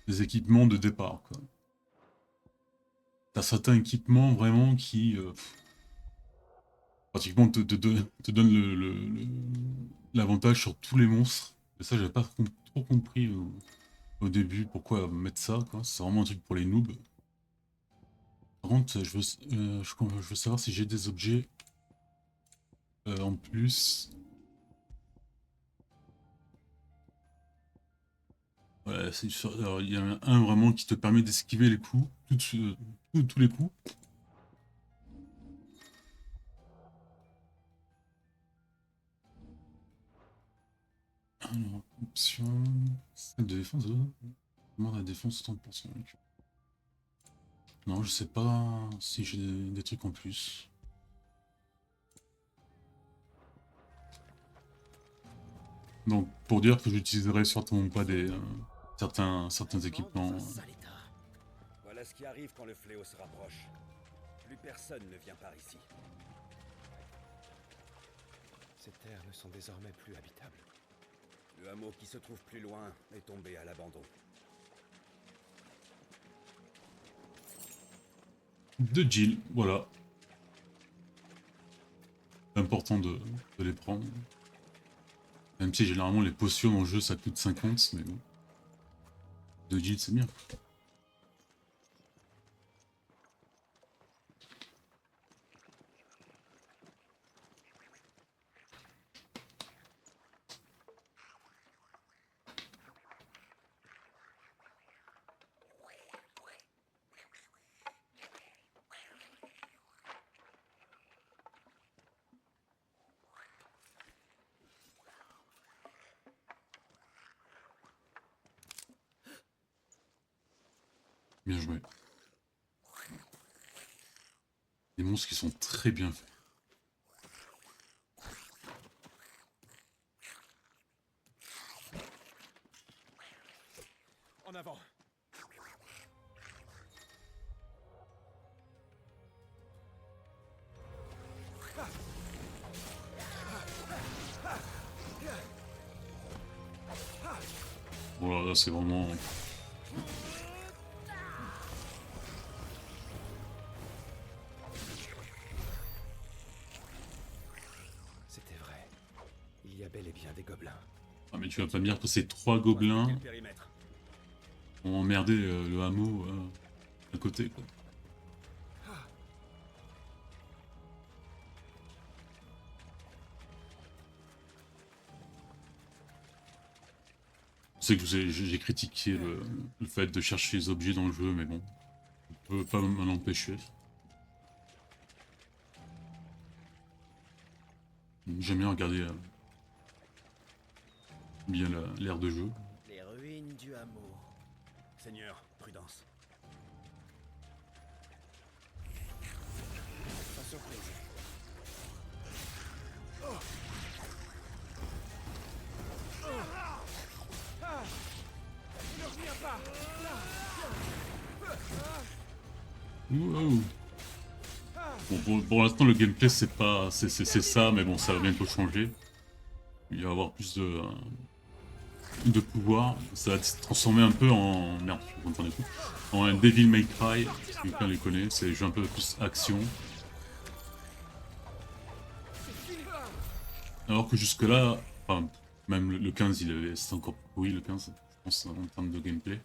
les équipements de départ, quoi. T'as certains équipements, vraiment, qui... pratiquement te donnent l'avantage sur tous les monstres. Et ça, j'avais pas trop compris au début pourquoi mettre ça, quoi. C'est vraiment un truc pour les noobs. Par contre, je veux savoir si j'ai des objets en plus. Ouais, alors, il y en a un vraiment qui te permet d'esquiver les coups, tous les coups. Alors, option... Salle de défense, demande la défense 30%. Non, je sais pas si j'ai des trucs en plus. Donc, pour dire que j'utiliserai certainement pas certains équipements. Voilà ce qui arrive quand le fléau se rapproche. Plus personne ne vient par ici. Ces terres ne sont désormais plus habitables. Le hameau qui se trouve plus loin est tombé à l'abandon. De Jill, voilà. C'est important de les prendre. Même si généralement les potions dans le jeu ça coûte 50, mais bon. De Jill c'est bien. Bien joué. Des monstres qui sont très bien faits. En avant. Voilà, là c'est vraiment... C'était vrai. Il y a bel et bien des gobelins. Ah mais tu vas pas me dire que ces 3 gobelins ont emmerdé le hameau à côté, quoi. Je sais que j'ai critiqué le fait de chercher les objets dans le jeu, mais bon, je peux pas m'en empêcher. J'aime bien regarder bien l'aire de jeu. Les ruines du hameau. Seigneur, prudence. Sans surprise. Ne reviens pas. Wow. Bon, pour l'instant le gameplay c'est ça, mais bon ça va bientôt changer. Il va y avoir plus de pouvoir. Ça va se transformer un peu en... Merde, je suis en train d'écouter. En un Devil May Cry, si quelqu'un les connaît, c'est des jeux un peu plus action. Alors que jusque-là, enfin, même le 15, c'était encore oui le 15, je pense en termes de gameplay.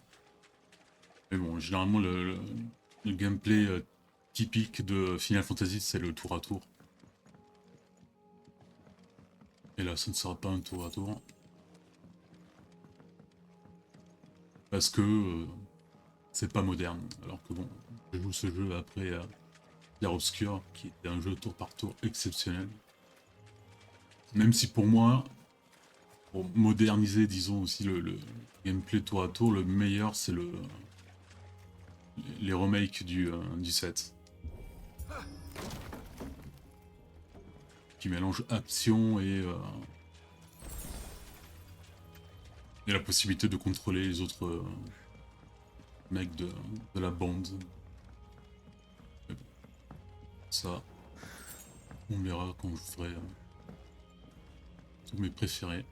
Mais bon, généralement le gameplay typique de Final Fantasy, c'est le tour à tour. Et là, ça ne sera pas un tour à tour. Parce que c'est pas moderne. Alors que bon, je joue ce jeu après Clair Obscur, qui était un jeu tour par tour exceptionnel. Même si pour moi, pour moderniser, disons aussi le gameplay tour à tour, le meilleur c'est les remakes du 7. Qui mélange action et la possibilité de contrôler les autres mecs de la bande. Mais bon, ça, on verra quand je ferai tous mes préférés.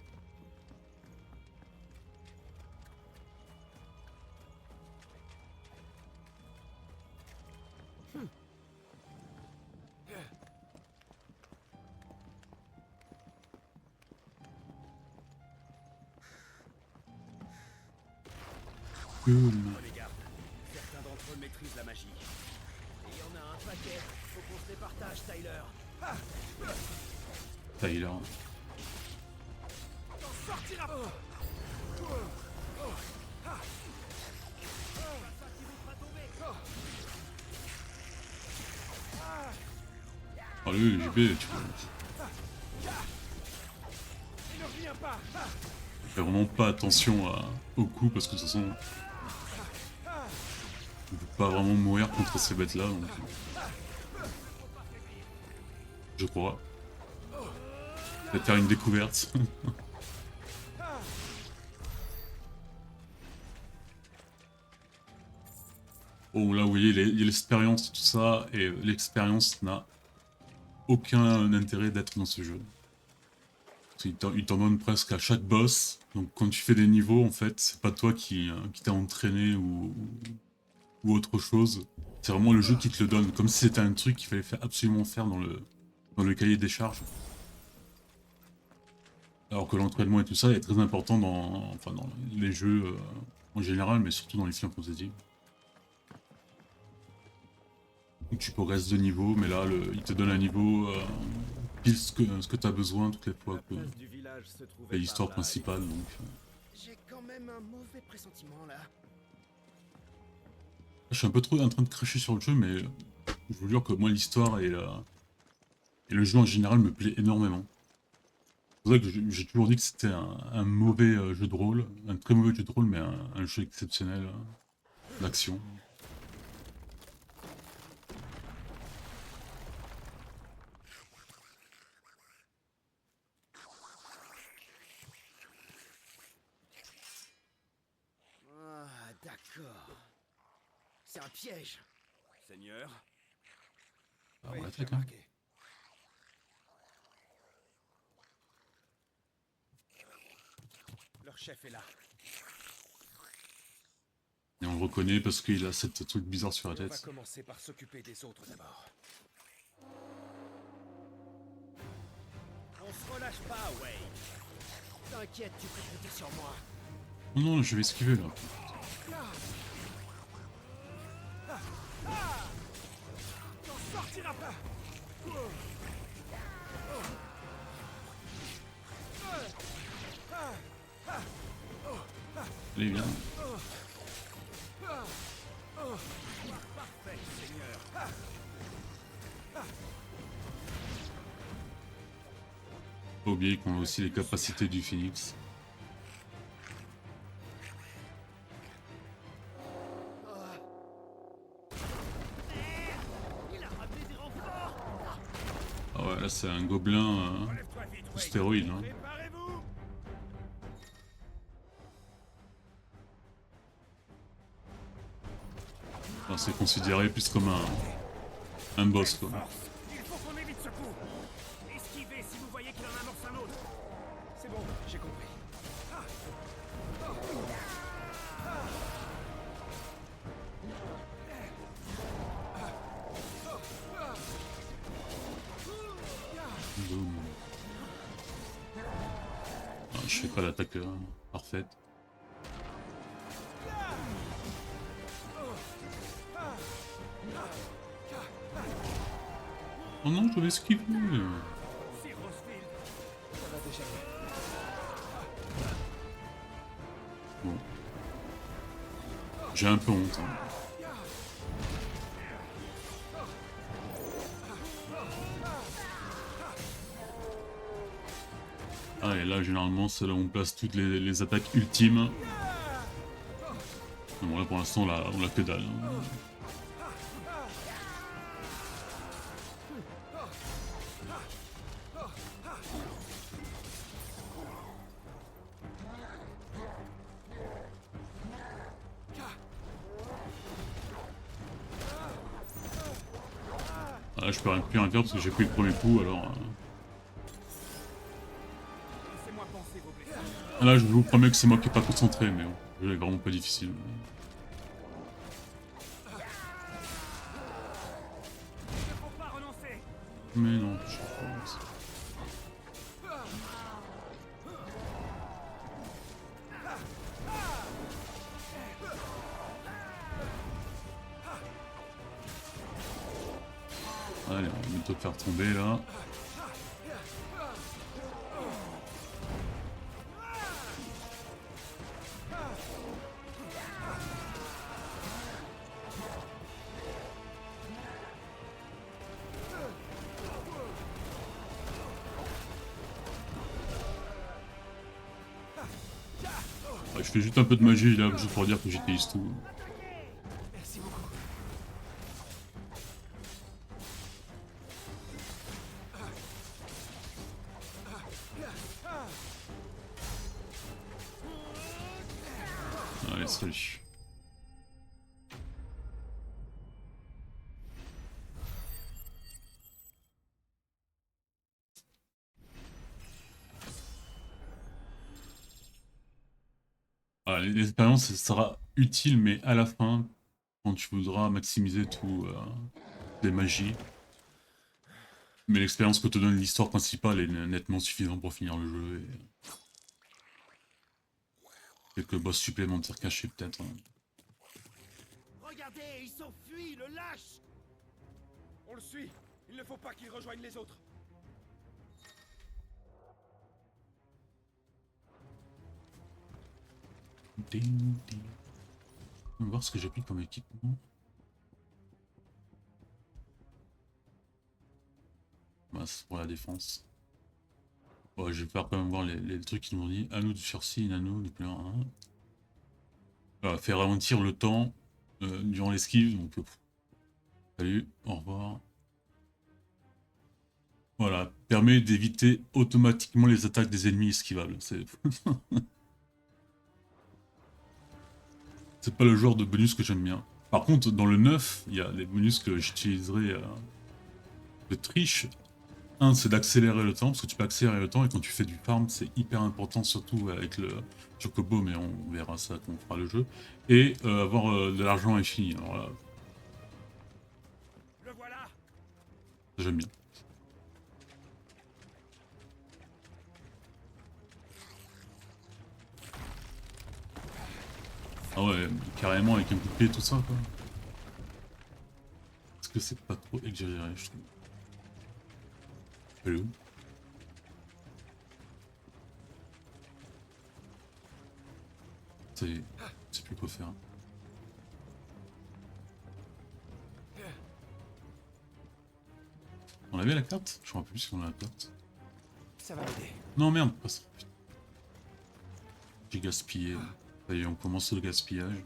Regarde, certains d'entre eux maîtrisent la magie. Et il y en a un paquet. Faut qu'on se les partage, Tyler. Tyler. T'en sortiras pas. Oh lui, JB, tu vois. Je fais vraiment pas attention au coup parce que de toute façon, on peut pas vraiment mourir contre ces bêtes là, donc je crois. Peut-être faire une découverte. Oh là vous voyez, il y a l'expérience, tout ça, et l'expérience n'a aucun intérêt d'être dans ce jeu. Il t'en donne presque à chaque boss, donc quand tu fais des niveaux, en fait, c'est pas toi qui t'as entraîné ou autre chose. C'est vraiment le jeu qui te le donne, comme si c'était un truc qu'il fallait absolument faire dans le cahier des charges. Alors que l'entraînement et tout ça est très important dans les jeux en général, mais surtout dans les Final Fantasy. Donc tu progresses de niveau, mais là, il te donne un niveau pile ce que tu as besoin toutes les fois que l'histoire principale. Donc, J'ai quand même un mauvais pressentiment là. je suis un peu trop en train de cracher sur le jeu, mais je vous jure que moi l'histoire et le jeu en général me plaît énormément. C'est pour ça que j'ai toujours dit que c'était un mauvais jeu de rôle, un très mauvais jeu de rôle, mais un jeu exceptionnel d'action. Ah, d'accord. C'est un piège. Seigneur. Ah, Oui, on j'ai l'attaque, hein. remarqué. Leur chef est là. Et on le reconnaît parce qu'il a cette truc bizarre sur la On va tête. commencer par s'occuper des autres d'abord. On se relâche pas, Wade. T'inquiète, tu peux compter sur moi. Non, non, je vais esquiver là. T'en sortiras pas. Allez, viens. Parfait, Seigneur. Pas oublier qu'on a aussi les capacités du Phoenix. Ah ouais, là c'est un gobelin stéroïde. Hein. Enfin, c'est considéré plus comme un boss quoi. Il faut qu'on évite ce coup. Esquivez si vous voyez qu'il en amorce un autre. C'est bon, j'ai compris. Boum. je fais pas l'attaque parfaite. Oh non, je vais esquiver. Bon. J'ai un peu honte. Hein. Ah, et là, généralement, c'est là où on place toutes les attaques ultimes. Bon, là, pour l'instant, on a que dalle. Hein. Ah, je peux plus rien faire parce que j'ai pris le premier coup, alors... Là, je vous promets que c'est moi qui n'ai pas concentré, mais bon, le jeu est vraiment pas difficile. Mais non, je pense. Allez, on va bientôt te faire tomber là. Ouais, je fais juste un peu de magie là, juste pour dire que j'utilise tout. Merci beaucoup. Allez, salut. Voilà, l'expérience sera utile, mais à la fin, quand tu voudras maximiser tout les magies. Mais l'expérience que te donne l'histoire principale est nettement suffisante pour finir le jeu. Et... quelques boss supplémentaires cachés peut-être. Hein. Regardez, ils s'enfuient, le lâche! On le suit. Il ne faut pas qu'il rejoigne les autres. Ding, ding. On va voir ce que j'ai pris comme équipement. Bah, c'est pour la défense. Ouais, je vais faire quand même voir les trucs qu'ils m'ont dit. Anneau de sursis, anneau nucléaire 1. Voilà, faire ralentir le temps durant l'esquive. Donc, salut, au revoir. Voilà, permet d'éviter automatiquement les attaques des ennemis esquivables. C'est c'est pas le genre de bonus que j'aime bien. Par contre, dans le 9, il y a les bonus que j'utiliserai de triche. Un, c'est d'accélérer le temps, parce que tu peux accélérer le temps, et quand tu fais du farm, c'est hyper important, surtout avec le Chocobo, mais on verra ça quand on fera le jeu. Et avoir de l'argent infini, alors là... Le voilà. J'aime bien. Ah ouais, carrément avec un coup de pied, tout ça, quoi. Est-ce que c'est pas trop exagéré, je trouve. Elle est où? C'est plus quoi faire. On avait la carte? Je me rappelle plus si on a la carte. Ça va m'aider. Non merde, pas ça. J'ai gaspillé. Allez, on commence le gaspillage.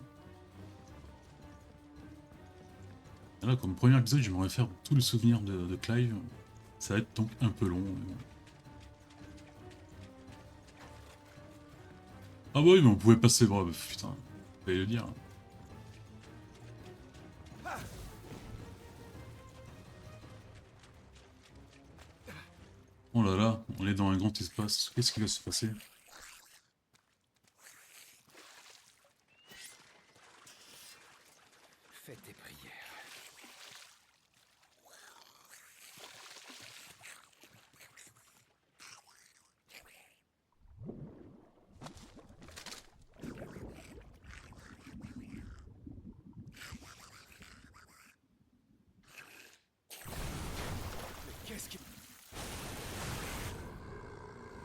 Et là, comme premier épisode, j'aimerais faire tous les souvenirs de Clive. Ça va être donc un peu long. Mais bon. Ah bah oui, mais on pouvait passer... Oh, bah, putain, fallait le dire. Oh là là, on est dans un grand espace. Qu'est-ce qui va se passer? Fais tes prières.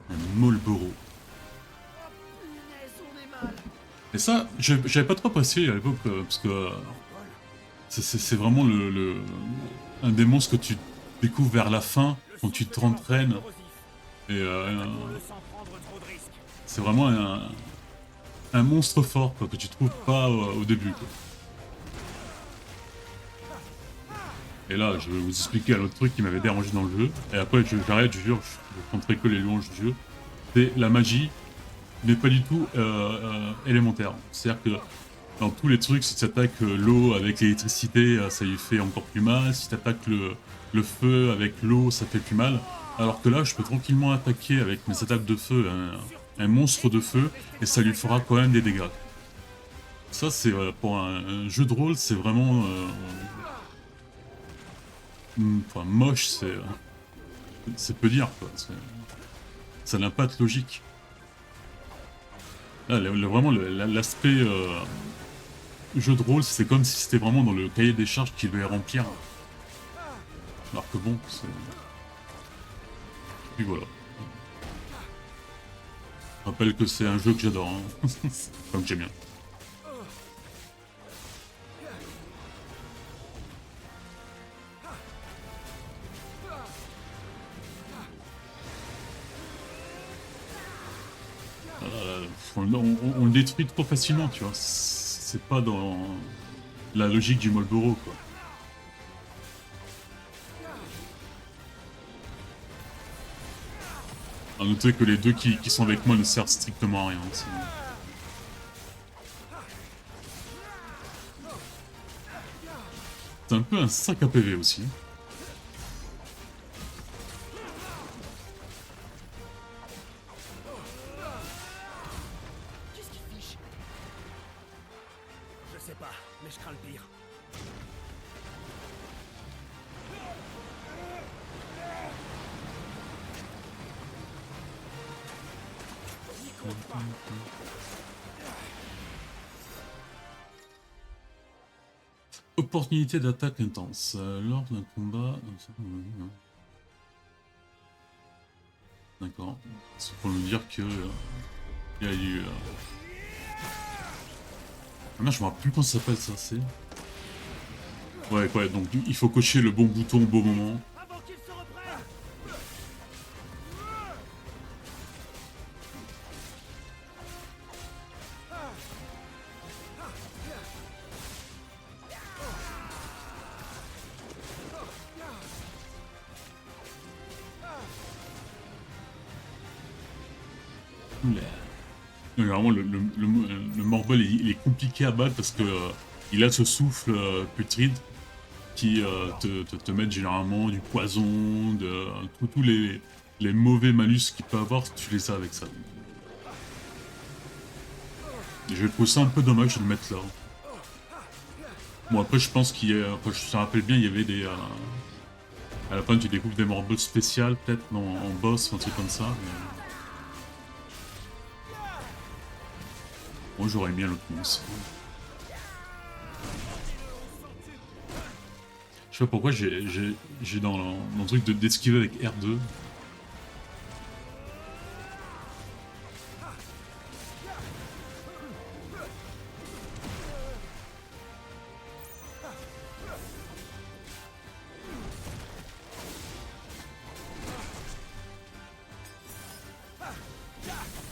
Un Marlboro. Et ça, j'avais pas trop apprécié à l'époque, parce que c'est vraiment un des monstres que tu découvres vers la fin, quand tu t'entraînes. Et c'est vraiment un monstre fort, quoi, que tu trouves pas au début, quoi. Et là, je vais vous expliquer un autre truc qui m'avait dérangé dans le jeu. Et après, j'arrête, je jure, je compterai que les louanges du jeu. C'est la magie n'est pas du tout élémentaire. C'est-à-dire que dans tous les trucs, si tu attaques l'eau avec l'électricité, ça lui fait encore plus mal. Si tu attaques le feu avec l'eau, ça fait plus mal. Alors que là, je peux tranquillement attaquer avec mes attaques de feu un monstre de feu et ça lui fera quand même des dégâts. Ça, c'est pour un jeu de rôle, c'est vraiment... enfin, moche, c'est peu dire, quoi. Ça n'a pas de logique. Là, vraiment, l'aspect jeu de rôle, c'est comme si c'était vraiment dans le cahier des charges qu'il devait remplir. Alors que bon, c'est... Puis voilà. Je rappelle que c'est un jeu que j'adore, hein. Comme que j'aime bien. On le détruit trop facilement, tu vois. C'est pas dans la logique du Marlboro, quoi. À noter que les deux qui sont avec moi ne servent strictement à rien. C'est un peu un sac à PV aussi. Je sais pas, mais je crains le pire. Opportunité d'attaque intense. Lors d'un combat... D'accord. C'est pour nous dire que... il y a eu... Ah merde, je me rappelle plus comment ça s'appelle ça, c'est... Ouais, donc il faut cocher le bon bouton au bon moment. Vraiment, le Morbol, il est compliqué à battre parce que il a ce souffle putride qui te met généralement du poison, tous les mauvais malus qu'il peut avoir, tu les as avec ça. Et je trouve ça un peu dommage de le mettre là. Bon, après, je pense qu'il y a... Après, je me rappelle bien, il y avait des... à la fin, tu découvres des Morbols spéciales, peut-être, en boss, un truc comme ça. Mais... Moi j'aurais bien l'autre monstre. Je sais pas pourquoi j'ai dans le truc d'esquiver avec R2.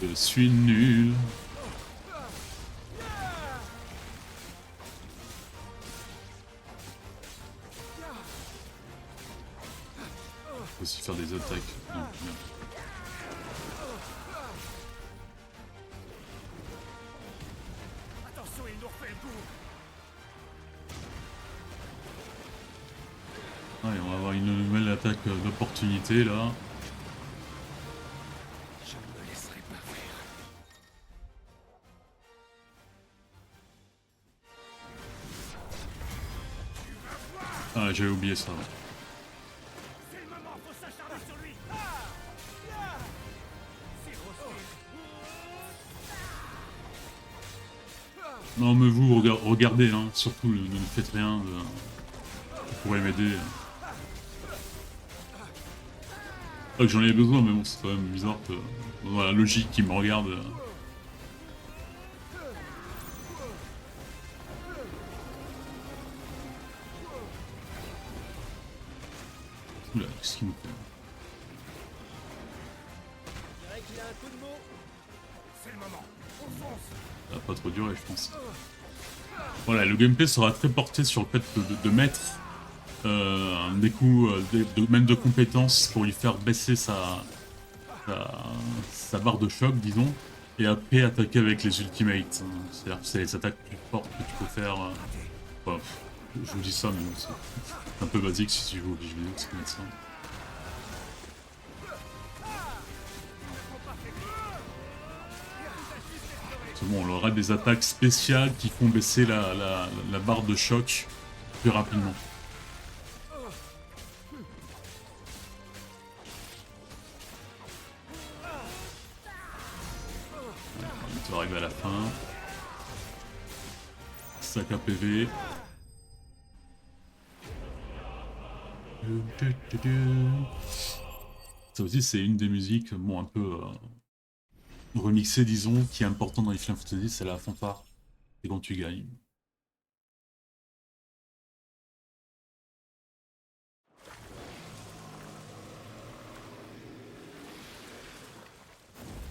Je suis nul. Aussi faire des attaques. Non, non. Attention, il nous refait le coup. Allez, on va avoir une nouvelle attaque d'opportunité là. Je ne me laisserai pas faire. Ah, j'avais oublié ça. Ouais. Non mais vous, regardez, hein, surtout ne faites rien, vous pourrez m'aider. Pas que j'en ai besoin, mais bon, c'est quand même bizarre que dans la logique qui me regarde. Oula, qu'est-ce qu'il nous fait? Je dirais qu'il a un coup de mot. C'est le moment. On fonce. Ça va pas trop durer, je pense. Voilà, le gameplay sera très porté sur le fait de mettre des coups, même de compétences pour lui faire baisser sa barre de choc, disons, et après attaquer avec les ultimates. C'est-à-dire que c'est les attaques plus fortes que tu peux faire. Enfin, je vous dis ça, mais bon, c'est un peu basique si tu joues aux jeux vidéo, c'est comme ça. C'est bon, on aura des attaques spéciales qui font baisser la barre de choc plus rapidement. On va arriver à la fin. Sac à PV. Ça aussi c'est une des musiques, bon, un peu remixée, disons, qui est importante dans les Final Fantasy, c'est la fanfare. C'est quand tu gagnes.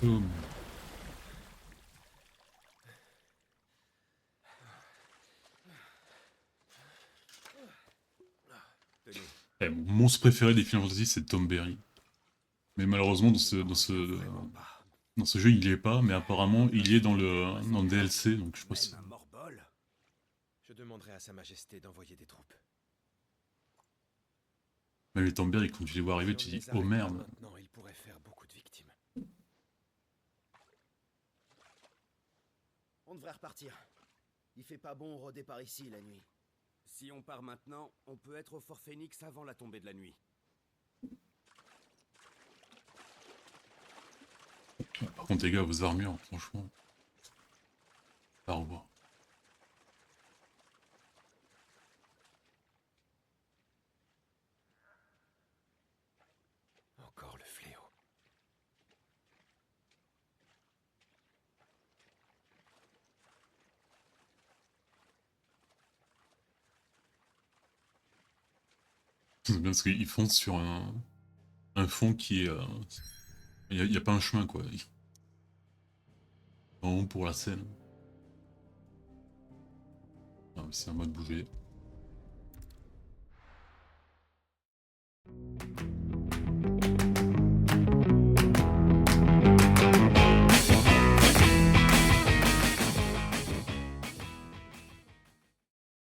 Mon monstre préféré des Final Fantasy, c'est Tom Berry. Mais malheureusement, dans ce jeu, il y est pas, mais apparemment, il y est dans le DLC, donc je pense. Je demanderai à Sa Majesté d'envoyer des troupes. Mais les Tom Berry, quand tu les vois arriver, tu dis oh merde. Maintenant, il pourrait faire beaucoup de victimes. On devrait repartir. Il fait pas bon rôder par ici la nuit. Si on part maintenant, on peut être au Fort Phoenix avant la tombée de la nuit. Par contre, les gars, vos armures, franchement, à revoir. Encore le fléau. C'est bien parce qu'ils foncent sur un fond qui est... Il n'y a pas un chemin, quoi. En haut pour la scène. Ah, c'est un mode bouger.